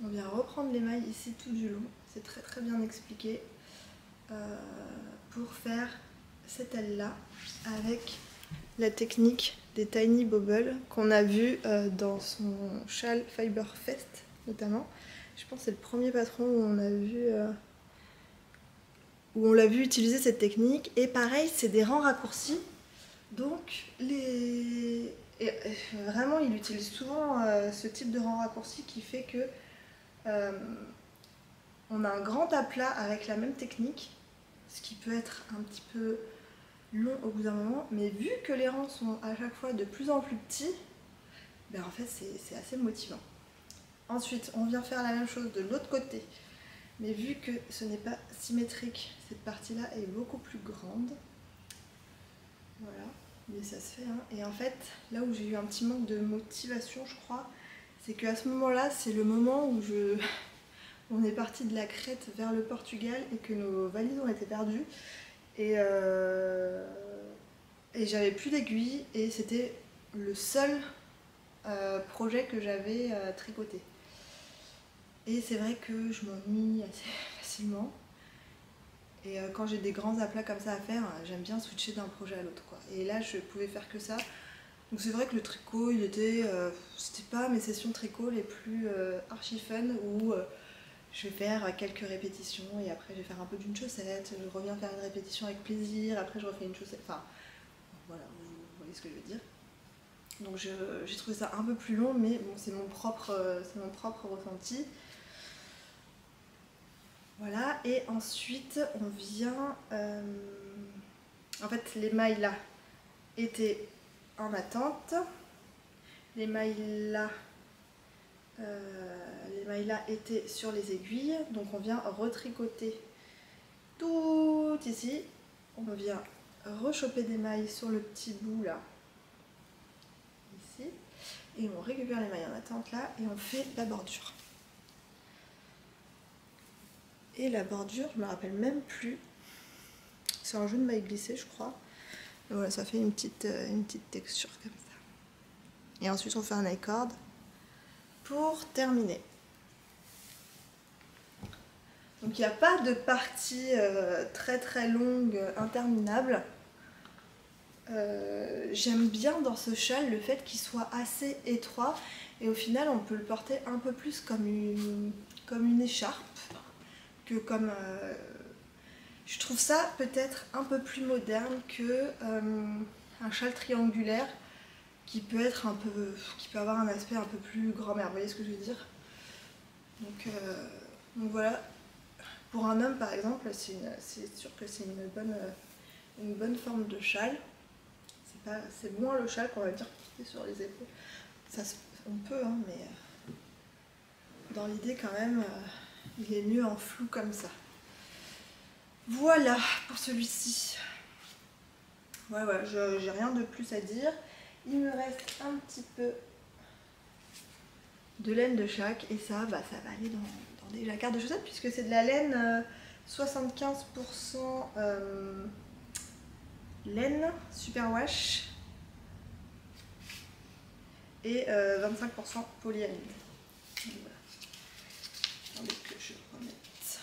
On vient reprendre l'émail ici tout du long, c'est très très bien expliqué, pour faire cette aile là avec la technique des Tiny Bobble qu'on a vu dans son châle Fiber Fest notamment. Je pense que c'est le premier patron où on a vu l'a vu utiliser cette technique. Et pareil, c'est des rangs raccourcis. Donc vraiment il utilise souvent ce type de rang raccourci qui fait que on a un grand aplat avec la même technique, ce qui peut être un petit peu long au bout d'un moment, mais vu que les rangs sont à chaque fois de plus en plus petits, ben en fait c'est assez motivant. Ensuite on vient faire la même chose de l'autre côté, mais vu que ce n'est pas symétrique, cette partie là est beaucoup plus grande. Voilà, mais ça se fait hein. Et en fait là où j'ai eu un petit manque de motivation je crois, c'est qu'à ce moment là c'est le moment où on est parti de la Crète vers le Portugal et que nos valises ont été perdues. Et j'avais plus d'aiguilles et c'était le seul projet que j'avais tricoté. Et c'est vrai que je m'ennuie assez facilement. Et quand j'ai des grands aplats comme ça à faire, j'aime bien switcher d'un projet à l'autre, quoi. Et là, je pouvais faire que ça. Donc c'est vrai que le tricot, c'était pas mes sessions tricot les plus archi fun où je vais faire quelques répétitions et après je vais faire un peu d'une chaussette, je reviens faire une répétition avec plaisir, après je refais une chaussette, enfin voilà, vous voyez ce que je veux dire. Donc j'ai trouvé ça un peu plus long, mais bon, c'est mon propre ressenti. Voilà, et ensuite on vient... en fait, l'émail là était en attente, l'émail là était sur les aiguilles, donc on vient retricoter tout ici, on vient rechoper des mailles sur le petit bout là, ici, et on récupère les mailles en attente là, et on fait la bordure. Et la bordure, je me rappelle même plus, c'est un jeu de mailles glissées je crois, et voilà, ça fait une petite texture comme ça. Et ensuite on fait un I-cord pour terminer. Donc il n'y a pas de partie très très longue, interminable. J'aime bien dans ce châle le fait qu'il soit assez étroit et au final on peut le porter un peu plus comme une écharpe que comme... je trouve ça peut-être un peu plus moderne que un châle triangulaire qui peut avoir un aspect un peu plus grand-mère, vous voyez ce que je veux dire? Donc voilà. Pour un homme par exemple, c'est sûr que c'est une bonne forme de châle. C'est moins le châle qu'on va dire porter sur les épaules. Ça, on peut, hein, mais dans l'idée quand même, il est mieux en flou comme ça. Voilà pour celui-ci. Ouais, j'ai rien de plus à dire. Il me reste un petit peu de laine de chaque et ça va aller dans des jacquards de chaussettes puisque c'est de la laine 75% laine superwash et 25% polyamide. Voilà. Attendez que je remette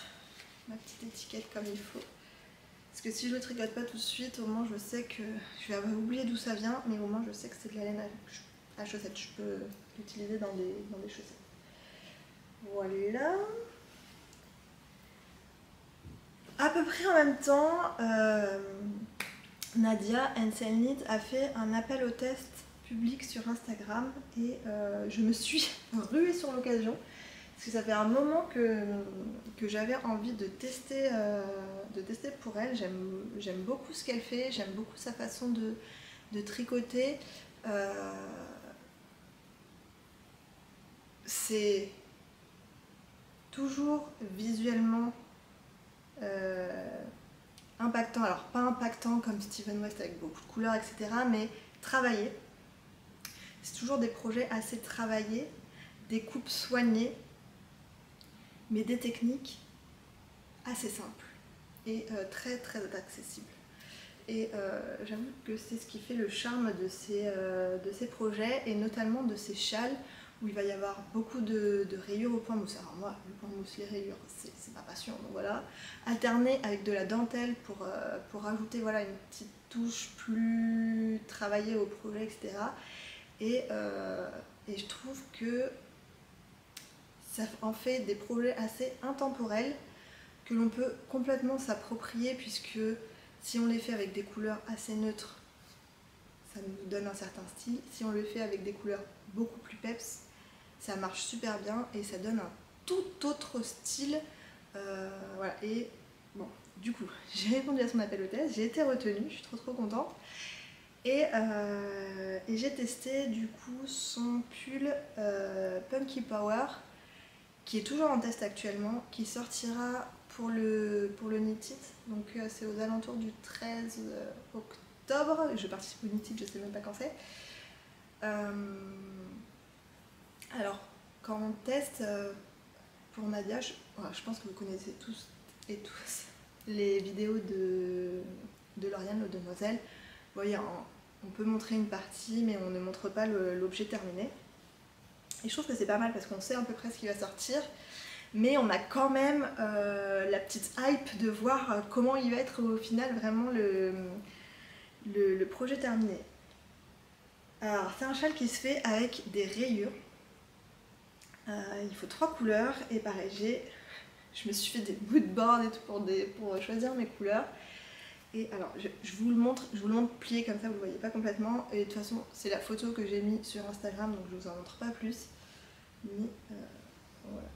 ma petite étiquette comme il faut. Parce que si je ne le tricote pas tout de suite, au moins je sais que je vais oublier d'où ça vient, mais au moins je sais que c'est de la laine à chaussettes. Je peux l'utiliser dans des chaussettes. Voilà. À peu près en même temps, Nadia Anselnit a fait un appel au test public sur Instagram et je me suis ruée sur l'occasion parce que ça fait un moment que j'avais envie de tester pour elle. J'aime beaucoup ce qu'elle fait, j'aime beaucoup sa façon de tricoter. c'est toujours visuellement impactant. Alors pas impactant comme Steven West avec beaucoup de couleurs, etc. mais travaillé. C'est toujours des projets assez travaillés, des coupes soignées, mais des techniques assez simples et très très accessibles. Et j'avoue que c'est ce qui fait le charme de ces projets, et notamment de ces châles où il va y avoir beaucoup de rayures au point mousse. Alors moi, le point mousse, les rayures, c'est ma passion, donc voilà. Alterné avec de la dentelle pour ajouter voilà, une petite touche plus travaillée au projet, etc. Et je trouve que ça en fait des projets assez intemporels que l'on peut complètement s'approprier, puisque si on les fait avec des couleurs assez neutres, ça nous donne un certain style. Si on le fait avec des couleurs beaucoup plus peps, ça marche super bien et ça donne un tout autre style. Voilà. Et bon, du coup, j'ai répondu à son appel au test, j'ai été retenue, je suis trop contente. Et j'ai testé du coup son pull Punky Power, qui est toujours en test actuellement, qui sortira pour le Knit It, donc c'est aux alentours du 13 octobre. Je participe au Knit It, je sais même pas quand c'est. Alors, quand on teste pour Nadia, je pense que vous connaissez tous et tous les vidéos de Lauriane, le Demoiselle. Vous voyez, on peut montrer une partie, mais on ne montre pas l'objet terminé. Et je trouve que c'est pas mal parce qu'on sait à peu près ce qui va sortir, mais on a quand même la petite hype de voir comment il va être au final vraiment le projet terminé. Alors c'est un châle qui se fait avec des rayures. Il faut 3 couleurs et pareil, je me suis fait des mood boards et tout pour choisir mes couleurs. Et alors je vous le montre plié comme ça, vous le voyez pas complètement. Et de toute façon c'est la photo que j'ai mis sur Instagram, donc je vous en montre pas plus. Mais voilà.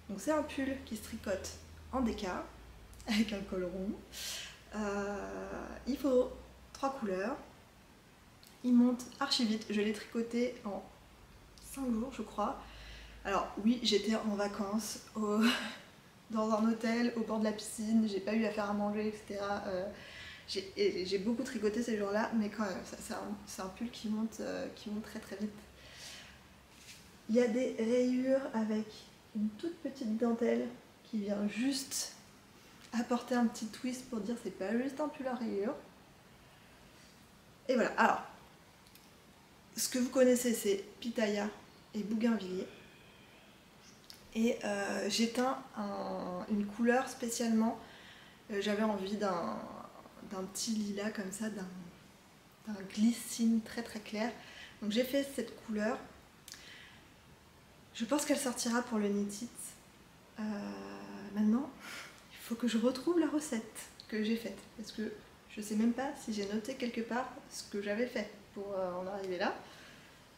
Donc c'est un pull qui se tricote en déca avec un col rond. Il faut 3 couleurs. Il monte archi vite. Je l'ai tricoté en 5 jours je crois. Alors oui, j'étais en vacances dans un hôtel au bord de la piscine, j'ai pas eu à faire à manger, etc. J'ai beaucoup tricoté ces jours-là, mais quand même, c'est un pull qui monte très vite. Il y a des rayures avec une toute petite dentelle qui vient juste apporter un petit twist pour dire c'est pas juste un pull à rayures. Et voilà, alors, ce que vous connaissez c'est Pitaya et Bougainvilliers. Et j'ai teint une couleur spécialement, j'avais envie d'un petit lilas comme ça, d'un glycine très clair. Donc j'ai fait cette couleur. Je pense qu'elle sortira pour le Knit It. Maintenant, il faut que je retrouve la recette que j'ai faite, parce que je sais même pas si j'ai noté quelque part ce que j'avais fait pour en arriver là.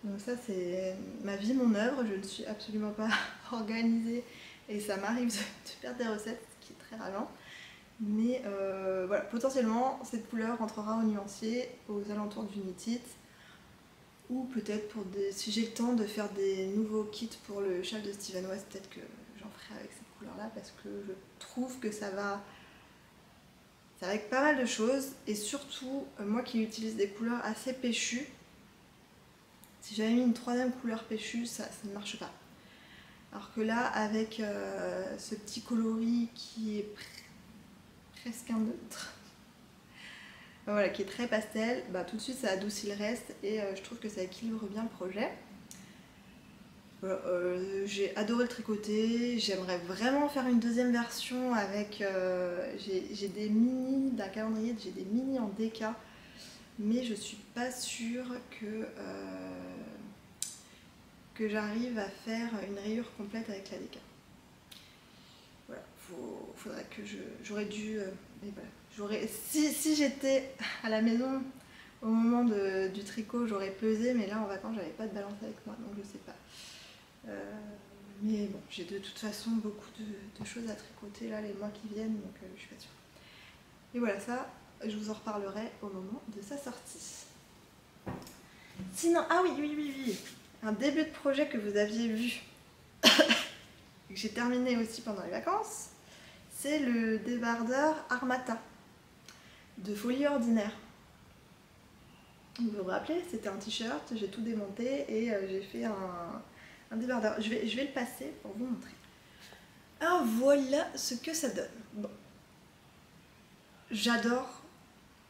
Donc ça c'est ma vie, mon œuvre, je ne suis absolument pas organisée et ça m'arrive de perdre des recettes, ce qui est très rageant. Mais voilà, potentiellement cette couleur rentrera au nuancier aux alentours du Knit It, ou peut-être si j'ai le temps de faire des nouveaux kits pour le châle de Steven West, peut-être que j'en ferai avec cette couleur là, parce que je trouve que ça va avec pas mal de choses, et surtout moi qui utilise des couleurs assez péchues, si j'avais mis une 3e couleur péchue, ça ne marche pas. Alors que là, avec ce petit coloris qui est presque un neutre, voilà, qui est très pastel, bah, tout de suite ça adoucit le reste, et je trouve que ça équilibre bien le projet. Voilà, j'ai adoré le tricoter, j'aimerais vraiment faire une 2e version avec, j'ai des mini d'un calendrier, j'ai des mini en déca, mais je suis pas sûre que j'arrive à faire une rayure complète avec la déca. Voilà, faudrait que j'aurais dû, voilà, si j'étais à la maison au moment du tricot, j'aurais pesé, mais là en vacances j'avais pas de balance avec moi, donc je sais pas. Mais bon, j'ai de toute façon beaucoup de choses à tricoter là les mois qui viennent, donc je suis pas sûre. Et voilà, ça je vous en reparlerai au moment de sa sortie. Sinon, ah oui, un début de projet que vous aviez vu, et que j'ai terminé aussi pendant les vacances, c'est le débardeur Armata de Folie Ordinaire. Vous vous rappelez, c'était un t-shirt, j'ai tout démonté et j'ai fait un débardeur. Je vais le passer pour vous montrer. Alors voilà ce que ça donne. Bon. J'adore,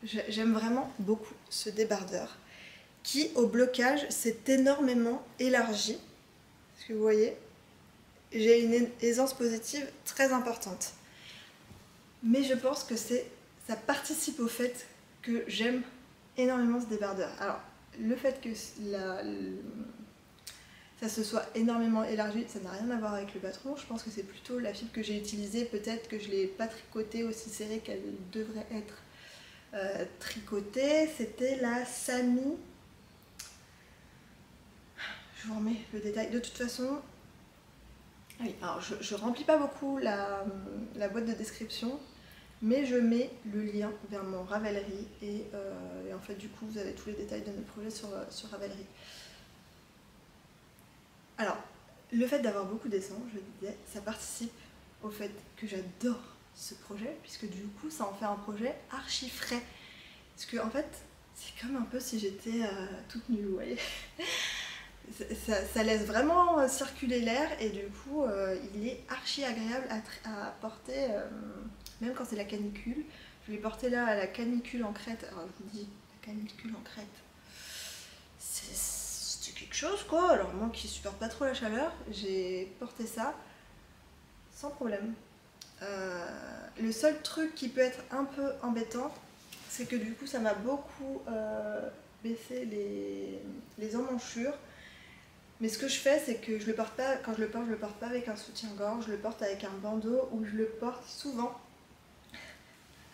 j'aime vraiment beaucoup ce débardeur qui au blocage s'est énormément élargi. Est-ce que vous voyez? J'ai une aisance positive très importante. Mais je pense que ça participe au fait que j'aime énormément ce débardeur. Alors, le fait que ça se soit énormément élargi, ça n'a rien à voir avec le patron. Je pense que c'est plutôt la fibre que j'ai utilisée. Peut-être que je ne l'ai pas tricotée aussi serrée qu'elle devrait être tricotée. C'était la Samy. Je vous remets le détail. De toute façon, oui, alors je remplis pas beaucoup la boîte de description. Mais je mets le lien vers mon Ravelry et en fait du coup vous avez tous les détails de mes projets sur Ravelry. Alors, le fait d'avoir beaucoup d'essence, je disais, ça participe au fait que j'adore ce projet, puisque du coup ça en fait un projet archi frais. Parce que en fait, c'est comme un peu si j'étais toute nue, vous voyez. Ça laisse vraiment circuler l'air et du coup il est archi agréable à porter. Même quand c'est la canicule, je l'ai porté là à la canicule en Crète. Alors je vous dis, la canicule en Crète, c'est quelque chose quoi. Alors moi qui supporte pas trop la chaleur, j'ai porté ça sans problème. Le seul truc qui peut être un peu embêtant, c'est que du coup ça m'a beaucoup baissé les emmanchures. Mais ce que je fais, c'est que je le porte pas, quand je le porte pas avec un soutien-gorge, je le porte avec un bandeau ou je le porte souvent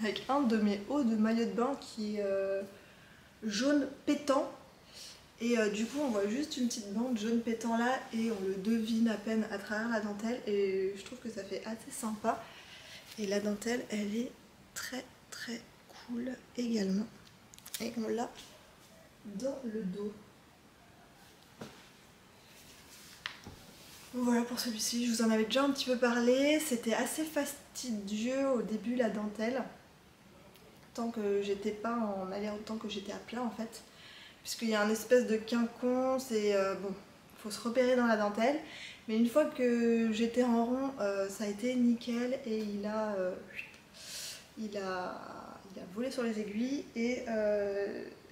avec un de mes hauts de maillot de bain qui est jaune pétant. Et du coup, on voit juste une petite bande jaune pétant là et on le devine à peine à travers la dentelle. Et je trouve que ça fait assez sympa. Et la dentelle, elle est très très cool également. Et on l'a dans le dos. Voilà pour celui-ci, je vous en avais déjà un petit peu parlé, c'était assez fastidieux au début la dentelle, tant que j'étais pas en aller-retour, que j'étais à plat en fait, puisqu'il y a un espèce de quinconce et bon, faut se repérer dans la dentelle, mais une fois que j'étais en rond, ça a été nickel et il a volé sur les aiguilles et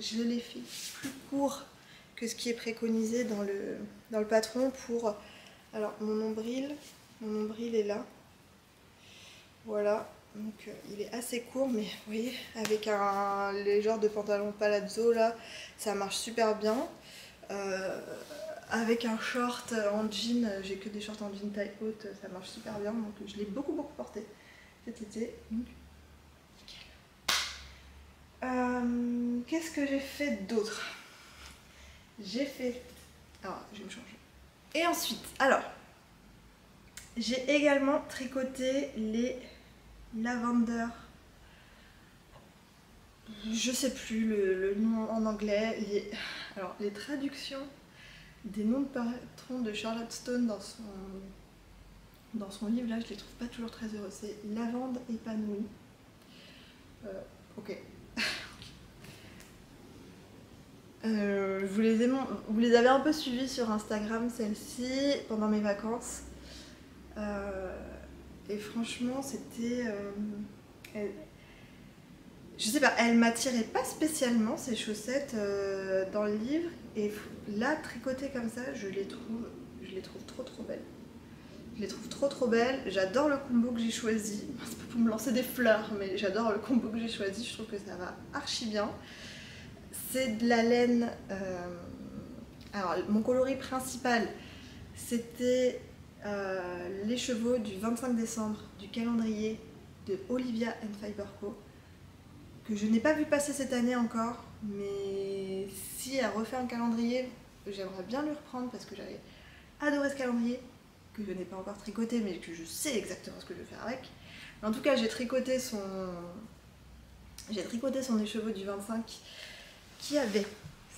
je l'ai fait plus court que ce qui est préconisé dans le patron pour... Alors mon nombril est là, voilà, donc il est assez court mais vous voyez avec les genres de pantalon palazzo là, ça marche super bien. Avec un short en jean, j'ai que des shorts en jean taille haute, ça marche super bien, donc je l'ai beaucoup porté cet été. Qu'est-ce que j'ai fait d'autre? Alors je vais me changer. Et ensuite, alors, j'ai également tricoté les Lavender, je sais plus le nom en anglais, les traductions des noms de patrons de Charlotte Stone dans son livre, là je les trouve pas toujours très heureux, c'est Lavande épanouie. Ok. Vous les avez un peu suivies sur Instagram, celle-ci, pendant mes vacances. Et franchement, c'était... je sais pas, elle m'attirait pas spécialement, ces chaussettes, dans le livre. Et là, tricotées comme ça, je les trouve trop belles. Je les trouve trop belles. J'adore le combo que j'ai choisi. C'est pas pour me lancer des fleurs, mais j'adore le combo que j'ai choisi. Je trouve que ça va archi bien. C'est de la laine... Alors, mon coloris principal, c'était les chevaux du 25 décembre du calendrier de Olivia & Fiber Co. Que je n'ai pas vu passer cette année encore, mais si elle refait un calendrier, j'aimerais bien lui reprendre parce que j'avais adoré ce calendrier, que je n'ai pas encore tricoté, mais que je sais exactement ce que je vais faire avec. En tout cas, j'ai tricoté son écheveau du 25 qui avait,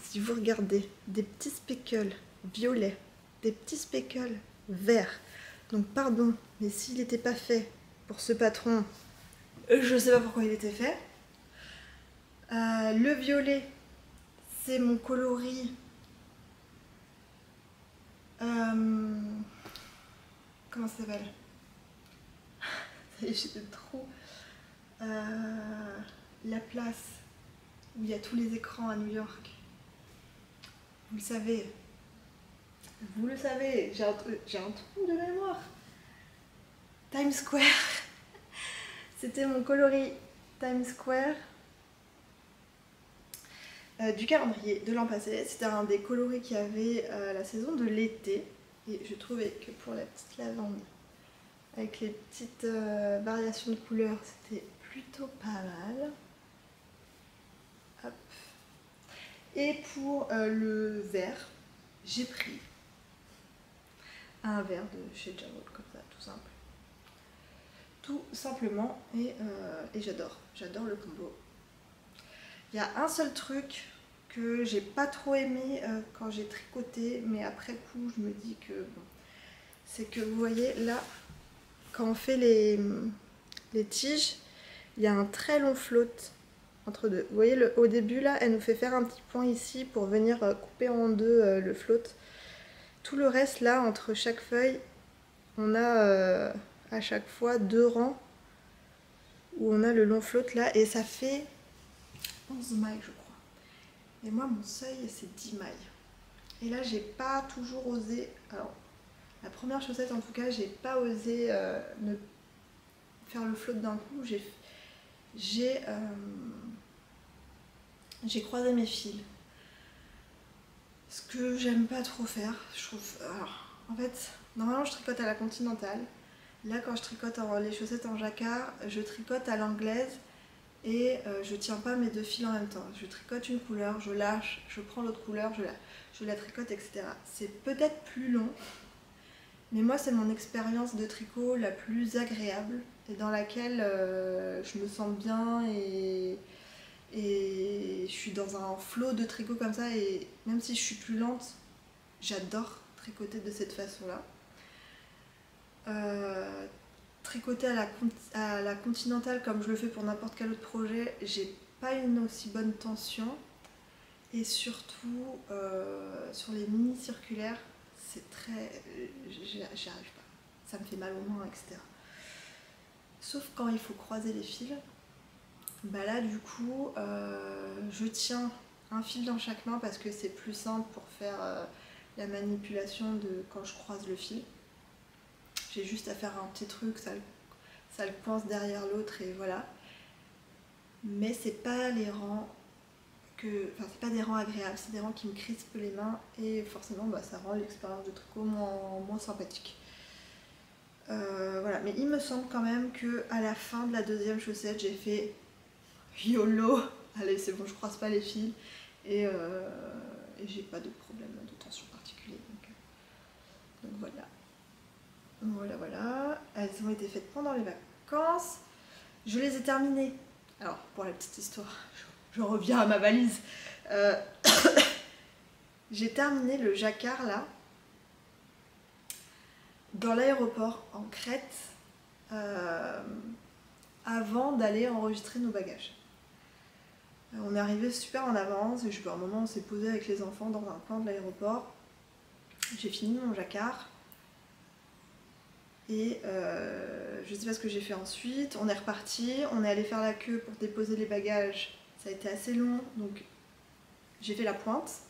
si vous regardez, des petits speckles violet, des petits speckles verts. Donc pardon, mais s'il n'était pas fait pour ce patron, je sais pas pourquoi il était fait. Le violet, c'est mon coloris. Comment ça s'appelle? J'ai de trop. La place où il y a tous les écrans à New York. Vous le savez. Vous le savez, j'ai un trou de mémoire. Times Square. C'était mon coloris Times Square du calendrier de l'an passé. C'était un des coloris qu'il y avait la saison de l'été. Et je trouvais que pour la petite lavande, avec les petites variations de couleurs, c'était plutôt pas mal. Hop. Et pour le vert, j'ai pris un verre de chez Jawoll, comme ça, tout simple. Tout simplement, et j'adore le combo. Il y a un seul truc que j'ai pas trop aimé quand j'ai tricoté, mais après coup je me dis que bon, c'est que vous voyez là, quand on fait les tiges, il y a un très long float entre deux. Vous voyez, au début là, elle nous fait faire un petit point ici pour venir couper en deux le float. Tout le reste là, entre chaque feuille, on a à chaque fois 2 rangs où on a le long float là, et ça fait 11 mailles je crois. Et moi mon seuil c'est 10 mailles. Et là j'ai pas toujours osé, alors la première chaussette en tout cas, j'ai pas osé ne faire le float d'un coup. J'ai croisé mes fils. Ce que j'aime pas trop faire, je trouve. Alors, en fait, normalement je tricote à la continentale. Là quand je tricote les chaussettes en jacquard, je tricote à l'anglaise. Et je tiens pas mes 2 fils en même temps. Je tricote une couleur, je lâche, je prends l'autre couleur, je la tricote, etc. C'est peut-être plus long, mais moi c'est mon expérience de tricot la plus agréable et dans laquelle je me sens bien et je suis dans un flow de tricot comme ça, et même si je suis plus lente, j'adore tricoter de cette façon-là. Tricoter à la continentale comme je le fais pour n'importe quel autre projet, j'ai pas une aussi bonne tension, et surtout sur les mini circulaires c'est très... j'y arrive pas, ça me fait mal aux mains, etc. Sauf quand il faut croiser les fils, bah là du coup je tiens un fil dans chaque main parce que c'est plus simple pour faire la manipulation de quand je croise le fil. J'ai juste à faire un petit truc, ça le coince derrière l'autre et voilà. Mais c'est pas les rangs c'est pas des rangs agréables, c'est des rangs qui me crispent les mains et forcément bah, ça rend l'expérience de tricot moins sympathique. Voilà, mais il me semble quand même que à la fin de la deuxième chaussette, j'ai fait YOLO, allez c'est bon, je croise pas les fils et j'ai pas de problème de tension particulier. Donc voilà. Voilà, elles ont été faites pendant les vacances. Je les ai terminées. Alors, pour la petite histoire, je reviens à ma valise. J'ai terminé le jacquard là, dans l'aéroport en Crète, avant d'aller enregistrer nos bagages. On est arrivé super en avance, et à un moment on s'est posé avec les enfants dans un coin de l'aéroport. J'ai fini mon jacquard. Et je sais pas ce que j'ai fait ensuite, on est reparti, on est allé faire la queue pour déposer les bagages, ça a été assez long, donc j'ai fait la pointe,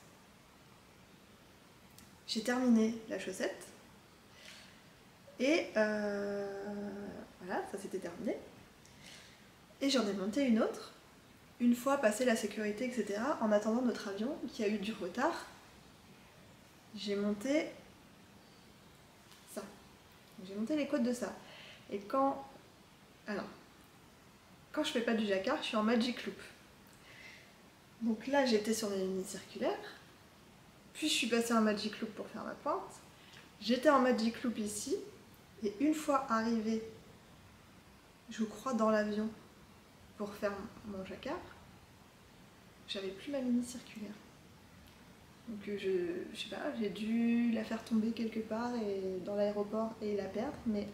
j'ai terminé la chaussette, et voilà, ça s'était terminé. Et j'en ai monté une autre, une fois passé la sécurité, etc. En attendant notre avion, qui a eu du retard, j'ai monté ça. J'ai monté les côtes de ça. Et quand je fais pas du jacquard, je suis en magic loop. Donc là, j'étais sur mes lignes circulaires. Puis je suis passée en magic loop pour faire ma pointe. J'étais en magic loop ici. Et une fois arrivée, je crois, dans l'avion pour faire mon jacquard, j'avais plus ma mini circulaire. Donc je sais pas, j'ai dû la faire tomber quelque part et, dans l'aéroport et la perdre, mais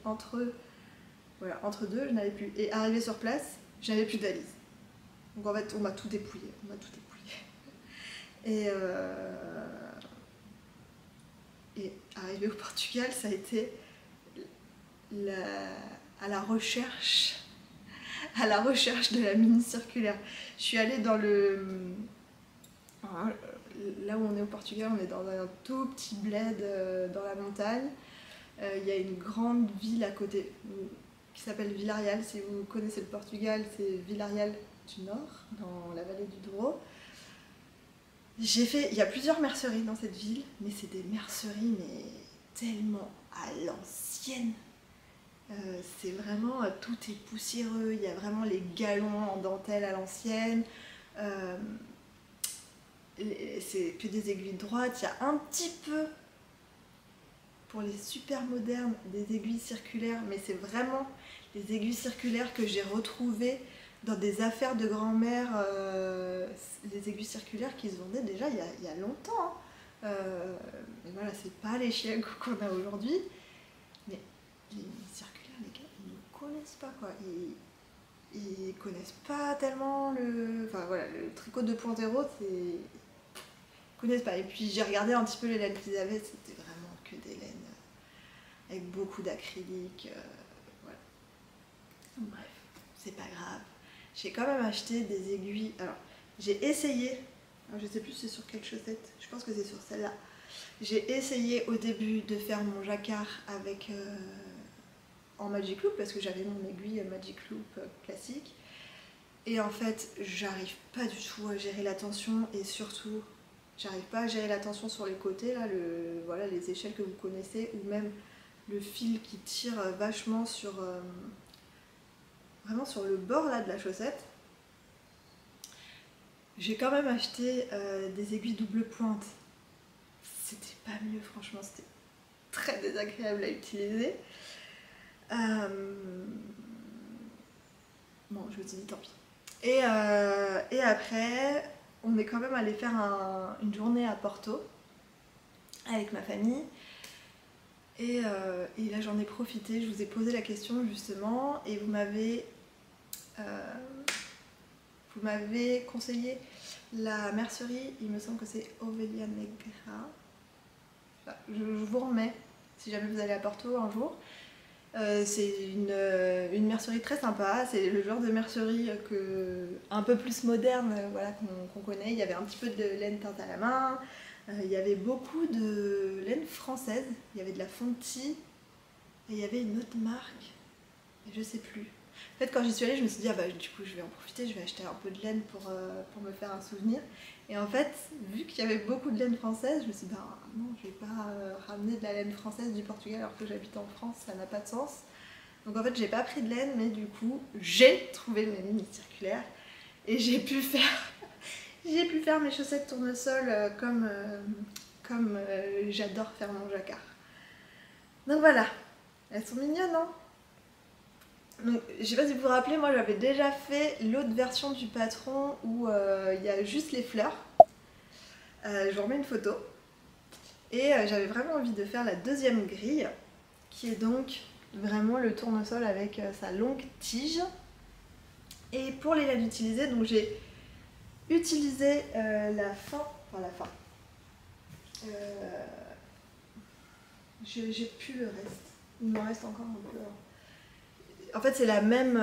voilà, entre deux, je n'avais plus. Et arrivé sur place, je n'avais plus de valise. Donc en fait, on m'a tout dépouillé, Et arrivé au Portugal, ça a été à la recherche de la mine circulaire. Je suis allée dans là où on est au Portugal, on est dans un tout petit bled dans la montagne. Il y a une grande ville à côté qui s'appelle Villarreal. Si vous connaissez le Portugal, c'est Villarreal du Nord, dans la vallée du Douro. Il y a plusieurs merceries dans cette ville, mais c'est des merceries mais tellement à l'ancienne. C'est vraiment, tout est poussiéreux, il y a vraiment les galons en dentelle à l'ancienne. C'est que des aiguilles droites, il y a un petit peu, pour les super modernes, des aiguilles circulaires, mais c'est vraiment les aiguilles circulaires que j'ai retrouvées dans des affaires de grand-mère, les aiguilles circulaires qui se vendaient déjà il y a longtemps. Hein. Mais voilà, c'est pas les chiens qu'on a aujourd'hui. Mais les circulaires, les gars, ils ne connaissent pas quoi. Ils connaissent pas tellement enfin voilà, le tricot 2.0, ils connaissent pas. Et puis j'ai regardé un petit peu les laines qu'ils avaient, c'était vraiment que des laines avec beaucoup d'acrylique. Voilà. Bref, c'est pas grave. J'ai quand même acheté des aiguilles. Alors, j'ai essayé, alors, je sais plus c'est sur quelle chaussette, je pense que c'est sur celle-là. J'ai essayé au début de faire mon jacquard avec en Magic Loop parce que j'avais mon aiguille Magic Loop classique. Et en fait, j'arrive pas du tout à gérer la tension et surtout, j'arrive pas à gérer la tension sur les côtés, là, voilà, les échelles que vous connaissez, ou même le fil qui tire vachement sur... vraiment sur le bord là de la chaussette. J'ai quand même acheté des aiguilles double pointe. C'était pas mieux, franchement, c'était très désagréable à utiliser. Bon, je me suis dit tant pis. Et après, on est quand même allé faire une journée à Porto avec ma famille. Et là j'en ai profité, je vous ai posé la question justement et vous m'avez conseillé la mercerie, il me semble que c'est Ovelia Negra. Je vous remets si jamais vous allez à Porto un jour. C'est une mercerie très sympa, c'est le genre de mercerie un peu plus moderne voilà, qu'on connaît. Il y avait un petit peu de laine teinte à la main, il y avait beaucoup de laine française, il y avait de la Fonty, et il y avait une autre marque, et je sais plus. En fait, quand j'y suis allée, je me suis dit, ah bah, du coup, je vais en profiter, je vais acheter un peu de laine pour me faire un souvenir. Et en fait, vu qu'il y avait beaucoup de laine française, je me suis dit, bah non, je vais pas ramener de la laine française du Portugal alors que j'habite en France, ça n'a pas de sens. Donc en fait, j'ai pas pris de laine, mais du coup, j'ai trouvé mes lignes circulaires et j'ai pu faire mes chaussettes tournesol comme j'adore faire mon jacquard. Donc voilà, elles sont mignonnes, hein? Donc, je sais pas si vous vous rappelez, moi j'avais déjà fait l'autre version du patron où il y a juste les fleurs. Je vous remets une photo. Et j'avais vraiment envie de faire la deuxième grille, qui est donc vraiment le tournesol avec sa longue tige. Et pour les laines utilisées, donc j'ai utilisé j'ai plus le reste. Il m'en reste encore un peu. En fait, c'est la même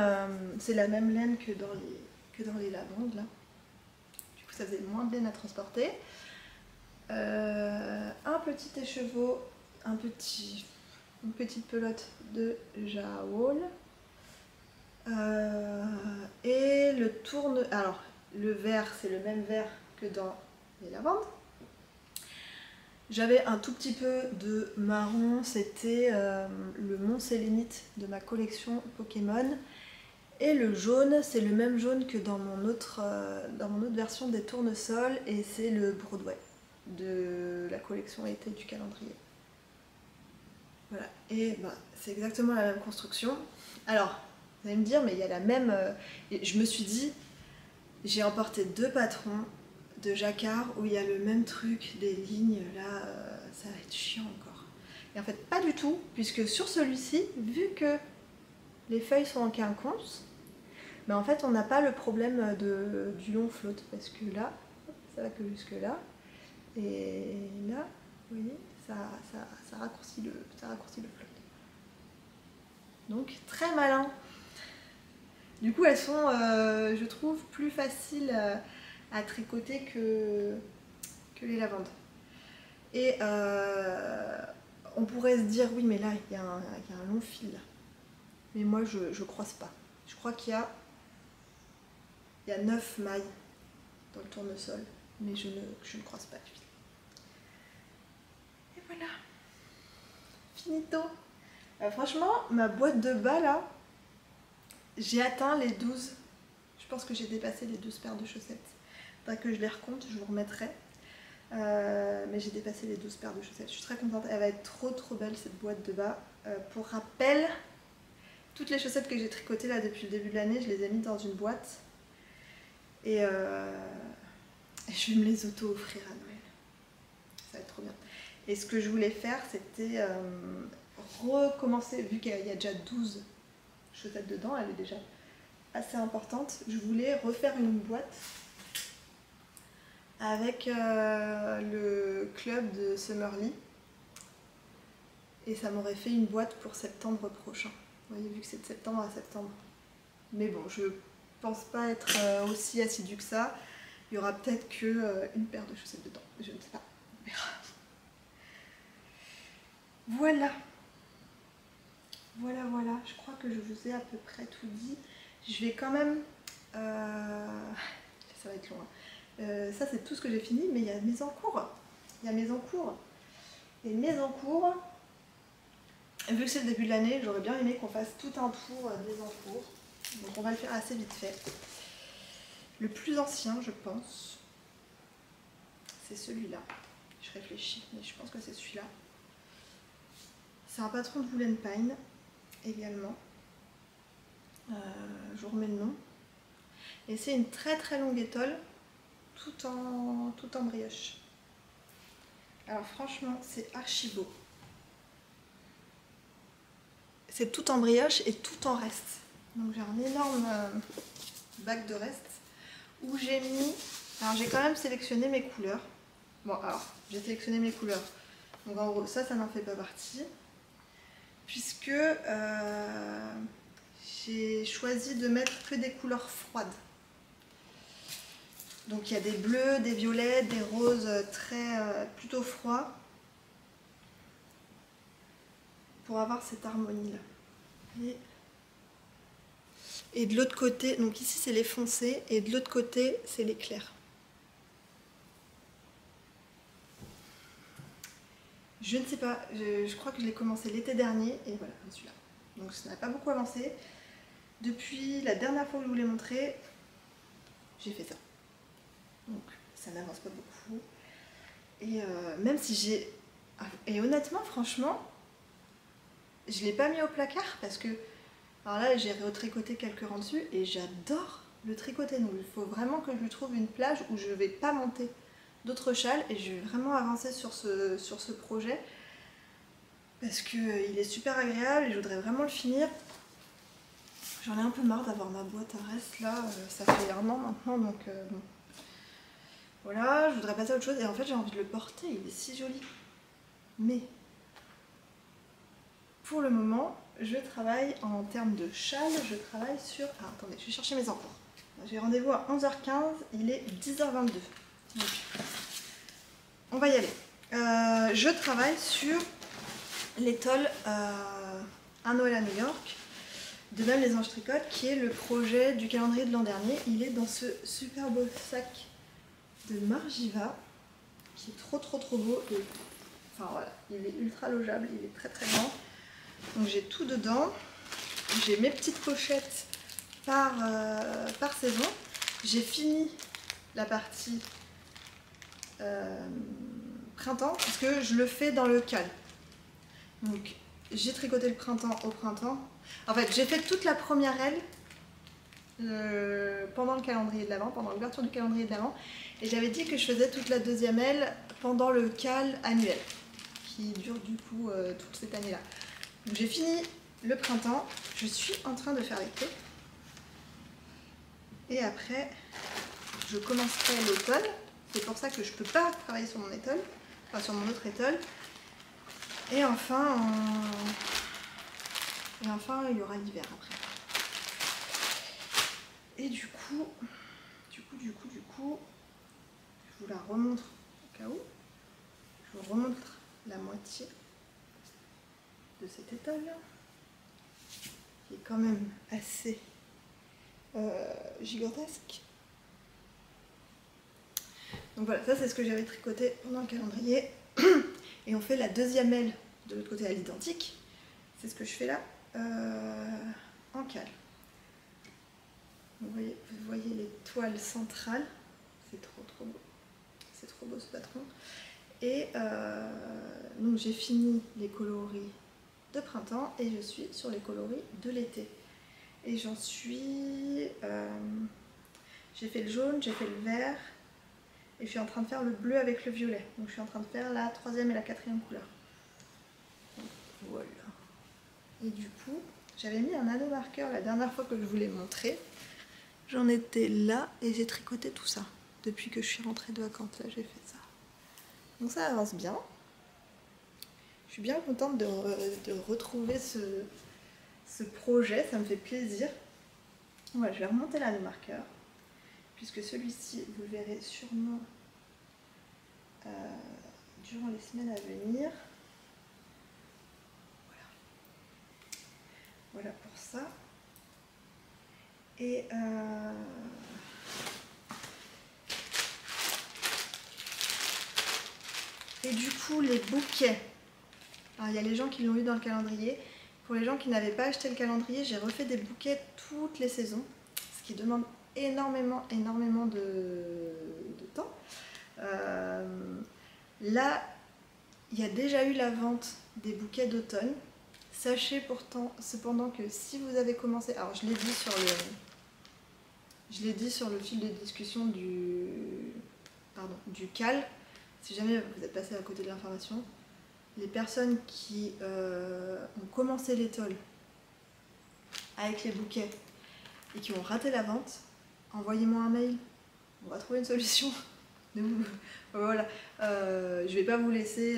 laine que dans les lavandes, là. Du coup, ça faisait moins de laine à transporter. Un petit écheveau, une petite pelote de Jaoul. Et alors, le vert, c'est le même vert que dans les lavandes. J'avais un tout petit peu de marron, c'était le Mont Sélénite de ma collection Pokémon. Et le jaune, c'est le même jaune que dans mon autre version des tournesols, et c'est le Broadway de la collection été du calendrier. Voilà, et bah, c'est exactement la même construction. Alors, vous allez me dire, mais il y a la même... Et je me suis dit, j'ai emporté deux patrons, de jacquard où il y a le même truc, des lignes, là, ça va être chiant encore. Et en fait, pas du tout, puisque sur celui-ci, vu que les feuilles sont en quinconce, mais en fait, on n'a pas le problème du long flotte, parce que là, ça va que jusque là, et là, vous voyez, ça raccourcit le flotte. Donc, très malin. Du coup, elles sont, je trouve, plus faciles à tricoter que les lavandes. Et on pourrait se dire, oui, mais là, il y a un long fil. Mais moi, je croise pas. Je crois qu'il y a 9 mailles dans le tournesol, mais je ne croise pas le fil. Et voilà. Finito. Franchement, ma boîte de bas, là, j'ai atteint les 12. Je pense que j'ai dépassé les 12 paires de chaussettes. Faudrait que je les recompte, je vous remettrai. Mais j'ai dépassé les 12 paires de chaussettes. Je suis très contente. Elle va être trop belle, cette boîte de bas. Pour rappel, toutes les chaussettes que j'ai tricotées là depuis le début de l'année, je les ai mises dans une boîte. Et je vais me les auto-offrir à Noël. Ça va être trop bien. Et ce que je voulais faire, c'était recommencer, vu qu'il y a déjà 12 chaussettes dedans, elle est déjà assez importante. Je voulais refaire une boîte avec le club de Summerly. Et ça m'aurait fait une boîte pour septembre prochain. Vous voyez, vu que c'est de septembre à septembre. Mais bon, je pense pas être aussi assidue que ça. Il y aura peut-être que une paire de chaussettes dedans. Je ne sais pas. On verra. Voilà. Voilà. Je crois que je vous ai à peu près tout dit. Je vais quand même... ça va être long. Ça, c'est tout ce que j'ai fini, mais il y a mes encours. Et mes encours, vu que c'est le début de l'année, j'aurais bien aimé qu'on fasse tout un tour des encours. Donc on va le faire assez vite fait. Le plus ancien, je pense, c'est celui-là. Je réfléchis, mais je pense que c'est celui-là. C'est un patron de Wool & Pine, également. Je vous remets le nom. Et c'est une très longue étole, tout en brioche. Alors franchement, c'est archi beau. C'est tout en brioche et tout en reste. Donc j'ai un énorme bac de reste où j'ai mis... Alors j'ai quand même sélectionné mes couleurs. Bon alors, j'ai sélectionné mes couleurs. Donc en gros, ça n'en fait pas partie. Puisque j'ai choisi de mettre que des couleurs froides. Donc il y a des bleus, des violets, des roses plutôt froids. Pour avoir cette harmonie là. Et de l'autre côté, donc ici c'est les foncés et de l'autre côté c'est les clairs. Je ne sais pas, je crois que je l'ai commencé l'été dernier et voilà, je suis là. Donc ça n'a pas beaucoup avancé. Depuis la dernière fois que je vous l'ai montré, j'ai fait ça. Donc ça n'avance pas beaucoup. Et même si j'ai... Et honnêtement, franchement, je ne l'ai pas mis au placard parce que... Alors là, j'ai retricoté quelques rangs dessus et j'adore le tricoter. Donc il faut vraiment que je lui trouve une plage où je ne vais pas monter d'autres châles et je vais vraiment avancer sur ce projet parce qu'il est super agréable et je voudrais vraiment le finir. J'en ai un peu marre d'avoir ma boîte à reste là, ça fait 1 an maintenant donc bon. Voilà, je voudrais passer à autre chose et en fait j'ai envie de le porter, il est si joli. Mais pour le moment, je travaille en termes de châle, je travaille sur... Ah, attendez, je vais chercher mes encours. J'ai rendez-vous à 11h15, il est 10h22. Donc, on va y aller. Je travaille sur l'étole Un Noël à New York, de même les Anges Tricotent, qui est le projet du calendrier de l'an dernier. Il est dans ce super beau sac de Margiva, qui est trop beau. Et, enfin voilà, il est ultra logeable, il est très grand. Donc j'ai tout dedans, j'ai mes petites pochettes par saison. J'ai fini la partie printemps parce que je le fais dans le cal. Donc j'ai tricoté le printemps au printemps. En fait j'ai fait toute la première aile pendant le calendrier de l'Avent, pendant l'ouverture du calendrier de l'Avent. Et j'avais dit que je faisais toute la deuxième aile pendant le cal annuel, qui dure du coup toute cette année-là. Donc j'ai fini le printemps, je suis en train de faire les clés. Et après, je commencerai l'automne. C'est pour ça que je ne peux pas travailler sur mon étole, enfin sur mon autre étole. Et enfin, il y aura l'hiver après. Et du coup, je vous la remontre au cas où. Je vous remontre la moitié de cette étole là, qui est quand même assez gigantesque. Donc voilà, ça c'est ce que j'avais tricoté pendant le calendrier. Et on fait la deuxième aile de l'autre côté à l'identique. C'est ce que je fais là en cale. Vous voyez les toiles centrales. C'est trop beau. C'est trop beau ce patron. Et donc j'ai fini les coloris de printemps et je suis sur les coloris de l'été. Et j'en suis... j'ai fait le jaune, j'ai fait le vert et je suis en train de faire le bleu avec le violet. Donc je suis en train de faire la troisième et la quatrième couleur. Donc, voilà. Et du coup, j'avais mis un anneau marqueur la dernière fois que je vous l'ai montré. J'en étais là et j'ai tricoté tout ça. Depuis que je suis rentrée de vacances, là j'ai fait ça. Donc ça avance bien. Je suis bien contente de retrouver ce projet, ça me fait plaisir. Voilà, je vais remonter l'anneau marqueur, puisque celui-ci, vous le verrez sûrement durant les semaines à venir. Voilà pour ça. Et du coup, les bouquets. Alors, il y a les gens qui l'ont eu dans le calendrier. Pour les gens qui n'avaient pas acheté le calendrier, j'ai refait des bouquets toutes les saisons, ce qui demande énormément de temps. Là, il y a déjà eu la vente des bouquets d'automne. Sachez cependant que si vous avez commencé, alors je l'ai dit sur le fil de discussion du cal, si jamais vous êtes passé à côté de l'information, les personnes qui ont commencé l'étole avec les bouquets et qui ont raté la vente, envoyez-moi un mail, on va trouver une solution. Voilà, je vais pas vous laisser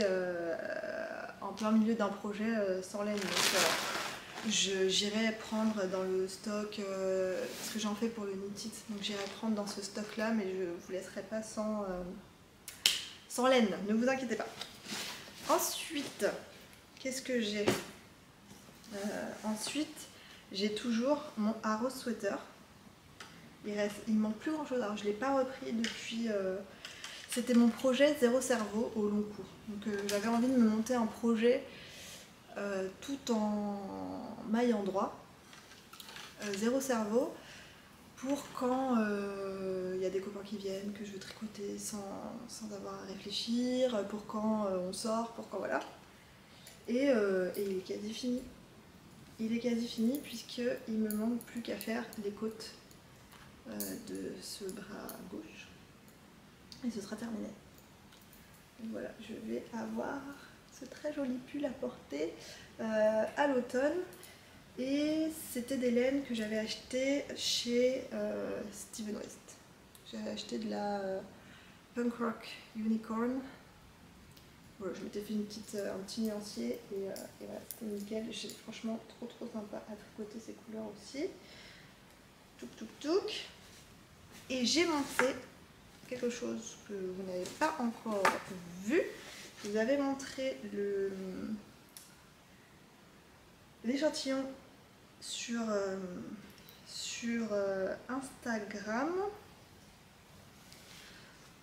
en plein milieu d'un projet sans laine. Donc j'irai prendre dans le stock, parce que j'en fais pour le knit it, donc j'irai prendre dans ce stock là, mais je vous laisserai pas sans laine, ne vous inquiétez pas. Ensuite, qu'est-ce que j'ai ensuite, j'ai toujours mon Arrow Sweater. Il manque plus grand chose. Alors je ne l'ai pas repris depuis... c'était mon projet Zéro Cerveau au long cours. Donc j'avais envie de me monter un projet tout en maille en droit. Zéro Cerveau. Pour quand il y a des copains qui viennent, que je veux tricoter sans avoir à réfléchir, pour quand on sort, pour quand voilà. Et il est quasi fini. Il est quasi fini puisqu'il me manque plus qu'à faire les côtes de ce bras gauche. Et ce sera terminé. Et voilà, je vais avoir ce très joli pull à porter à l'automne. Et c'était des laines que j'avais achetées chez Steven West. J'avais acheté de la Punk Rock Unicorn. Voilà, je m'étais fait un petit nuancier et voilà, c'était nickel. Franchement trop sympa à tricoter ces couleurs aussi. Touk. Et j'ai monté quelque chose que vous n'avez pas encore vu. Je vous avais montré l'échantillon sur Instagram.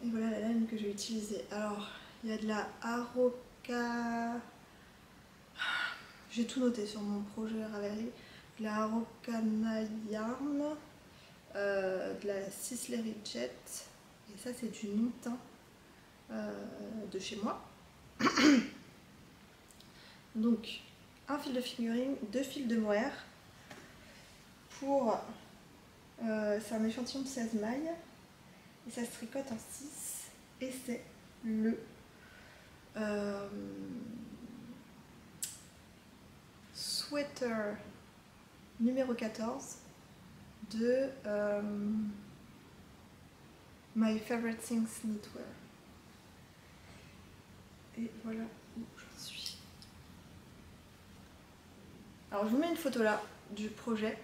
Et voilà la laine que je vais utiliser. Alors, il y a de la Aroca... J'ai tout noté sur mon projet Ravelry. De la Araucana Yarn, de la Sisley Jet. Et ça, c'est du non-teint de chez moi. Donc, un fil de figurine, 2 fils de mohair pour C'est un échantillon de 16 mailles et ça se tricote en 6 et c'est le sweater numéro 14 de My Favorite Things Knitwear. Et voilà où j'en suis. Alors je vous mets une photo là du projet.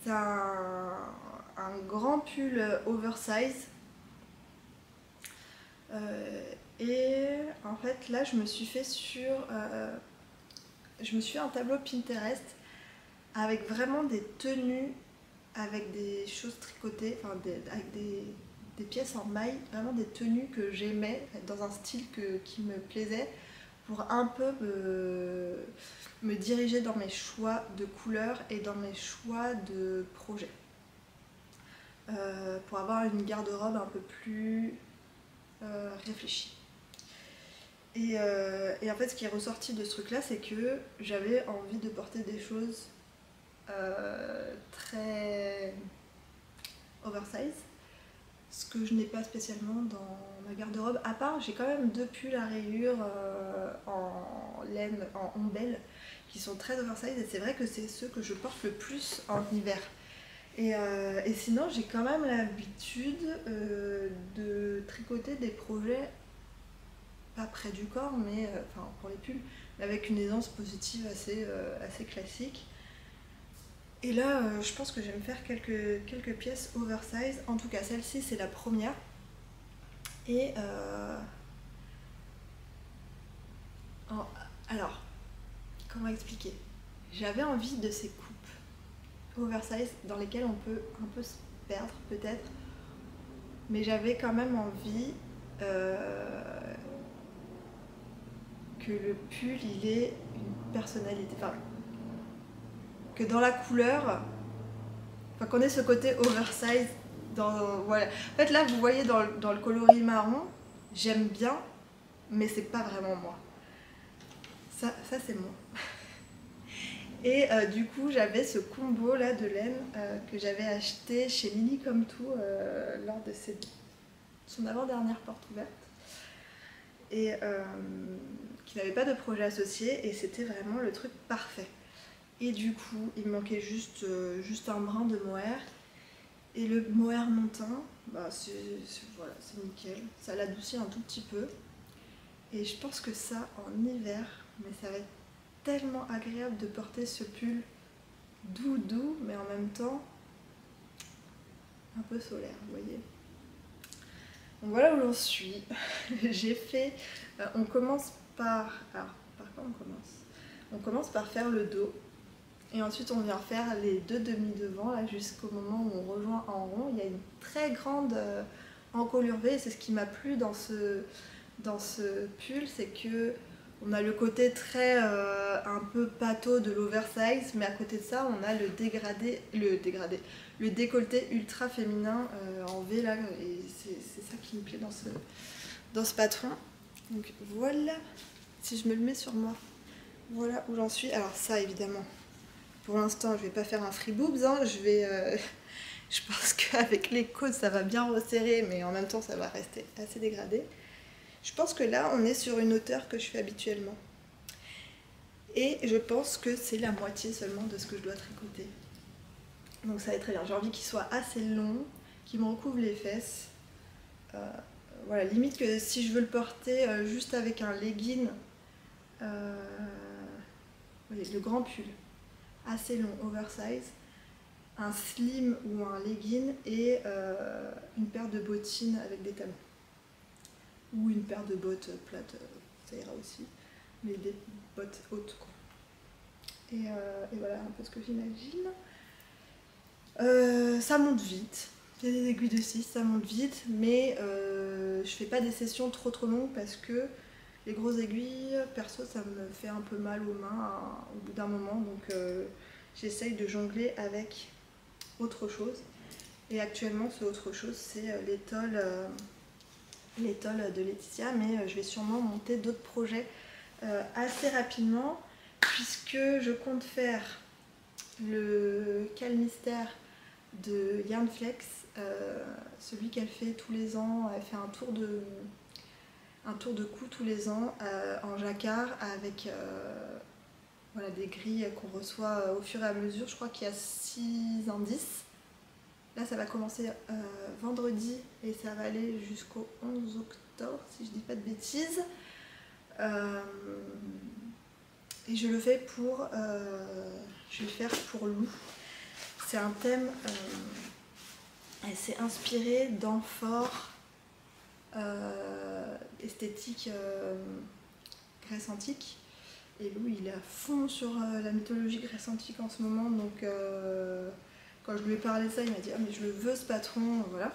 C'est un grand pull oversize. Et en fait là je me suis fait un tableau Pinterest avec vraiment des tenues, avec des choses tricotées, enfin avec des pièces en maille, vraiment des tenues que j'aimais, dans un style qui me plaisait, pour un peu me diriger dans mes choix de couleurs et dans mes choix de projets. Pour avoir une garde-robe un peu plus réfléchie. Et en fait, ce qui est ressorti de ce truc-là, c'est que j'avais envie de porter des choses très oversize, ce que je n'ai pas spécialement dans ma garde-robe, à part j'ai quand même 2 pulls à rayures en laine, en ombelle, qui sont très oversize, et c'est vrai que c'est ceux que je porte le plus en hiver. Et sinon j'ai quand même l'habitude de tricoter des projets pas près du corps, mais enfin pour les pulls, mais avec une aisance positive assez classique. Et là, je pense que je vais me faire quelques pièces oversize. En tout cas, celle-ci, c'est la première. Et alors, comment expliquer? J'avais envie de ces coupes oversize dans lesquelles on peut un peu se perdre, peut-être. Mais j'avais quand même envie que le pull, il ait une personnalité. Enfin, que dans la couleur, enfin, qu'on ait ce côté oversize voilà. En fait là vous voyez dans le coloris marron, j'aime bien, mais c'est pas vraiment moi. Ça c'est moi. Et du coup j'avais ce combo là de laine que j'avais acheté chez Mini Comme Tout lors de son avant-dernière porte ouverte. Et qui n'avait pas de projet associé, et c'était vraiment le truc parfait. Et du coup, il me manquait juste un brin de mohair. Et le mohair montant, bah voilà, c'est nickel. Ça l'adoucit un tout petit peu. Et je pense que ça, en hiver, mais ça va être tellement agréable de porter ce pull doux, mais en même temps un peu solaire, vous voyez. Donc voilà où j'en suis. J'ai fait... on commence par... Alors, par quoi on commence? On commence par faire le dos. Et ensuite on vient faire les 2 demi-devants là jusqu'au moment où on rejoint en rond. Il y a une très grande encolure V, et c'est ce qui m'a plu dans ce pull, c'est que on a le côté très un peu pâteau de l'oversize, mais à côté de ça on a le décolleté ultra féminin en V là, et c'est ça qui me plaît dans ce patron. Donc voilà, si je me le mets sur moi, voilà où j'en suis. Alors ça évidemment, pour l'instant, je vais pas faire un free boobs, hein. Je pense qu'avec les côtes, ça va bien resserrer, mais en même temps, ça va rester assez dégradé. Je pense que là, on est sur une hauteur que je fais habituellement. Et je pense que c'est la moitié seulement de ce que je dois tricoter. Donc ça va être très bien. J'ai envie qu'il soit assez long, qu'il me recouvre les fesses. Voilà, limite que si je veux le porter juste avec un legging, voyez, le grand pull, assez long, oversize, un slim ou un legging et une paire de bottines avec des talons. Ou une paire de bottes plates, ça ira aussi, mais des bottes hautes, quoi. Et voilà un peu ce que j'imagine. Ça monte vite, j'ai des aiguilles de 6, ça monte vite, mais je fais pas des sessions trop longues parce que les grosses aiguilles, perso, ça me fait un peu mal aux mains au bout d'un moment, donc j'essaye de jongler avec autre chose. Et actuellement, ce autre chose, c'est l'étole de Laetitia, mais je vais sûrement monter d'autres projets assez rapidement, puisque je compte faire le Calmystère de Yarnflex, celui qu'elle fait tous les ans. Elle fait un tour de cou tous les ans en jacquard avec voilà, des grilles qu'on reçoit au fur et à mesure. Je crois qu'il y a 6 indices. Là, ça va commencer vendredi et ça va aller jusqu'au 11 octobre, si je dis pas de bêtises. Et je le fais pour... je vais le faire pour Lou. C'est un thème... elle s'est inspirée d'amphores esthétiques Grèce antique. Et Lou, il est à fond sur la mythologie Grèce antique en ce moment. Donc, quand je lui ai parlé de ça, il m'a dit « Ah, mais je le veux, ce patron. » Voilà.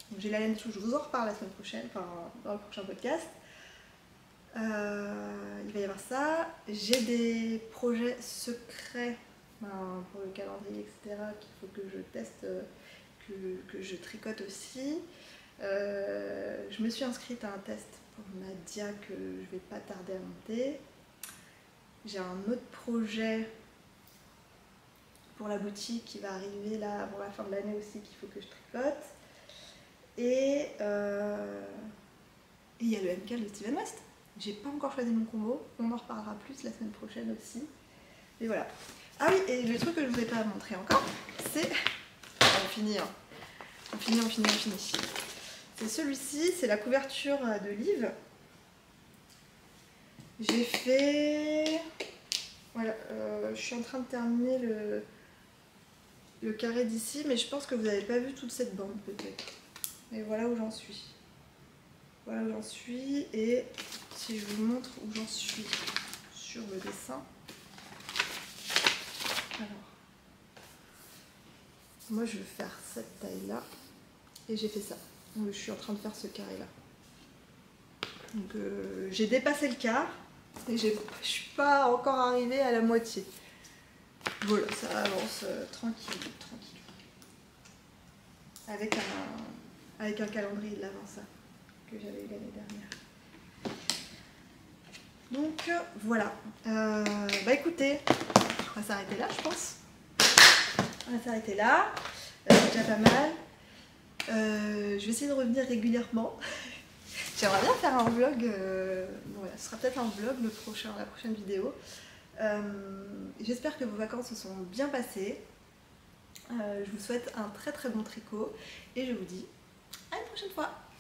Donc, j'ai la laine sous. Je vous en reparle la semaine prochaine, enfin, dans le prochain podcast. Il va y avoir ça. J'ai des projets secrets pour le calendrier, etc. qu'il faut que je teste, que je tricote aussi. Je me suis inscrite à un test pour Nadia que je vais pas tarder à monter. J'ai un autre projet pour la boutique qui va arriver là avant la fin de l'année aussi qu'il faut que je tricote. Et il y a le MK de Steven West. J'ai pas encore choisi mon combo, on en reparlera plus la semaine prochaine aussi. Et voilà. Ah oui, et le truc que je ne vous ai pas montré encore, c'est... On finit. C'est celui-ci, c'est la couverture de livre. J'ai fait... Voilà, je suis en train de terminer le carré d'ici, mais je pense que vous n'avez pas vu toute cette bande peut-être. Mais voilà où j'en suis. Voilà où j'en suis, et si je vous montre où j'en suis sur le dessin. Alors, moi je vais faire cette taille-là, et j'ai fait ça. Donc je suis en train de faire ce carré-là. Donc j'ai dépassé le quart, et je suis pas encore arrivée à la moitié. Voilà, ça avance tranquille. Avec un calendrier de l'avant, ça, que j'avais eu l'année dernière. Donc voilà. Bah écoutez, on va s'arrêter là, je pense. On va s'arrêter là. C'est déjà pas mal. Je vais essayer de revenir régulièrement. J'aimerais bien faire un vlog. Bon, voilà, ce sera peut-être un vlog la prochaine vidéo. J'espère que vos vacances se sont bien passées. Je vous souhaite un très très bon tricot et je vous dis à une prochaine fois.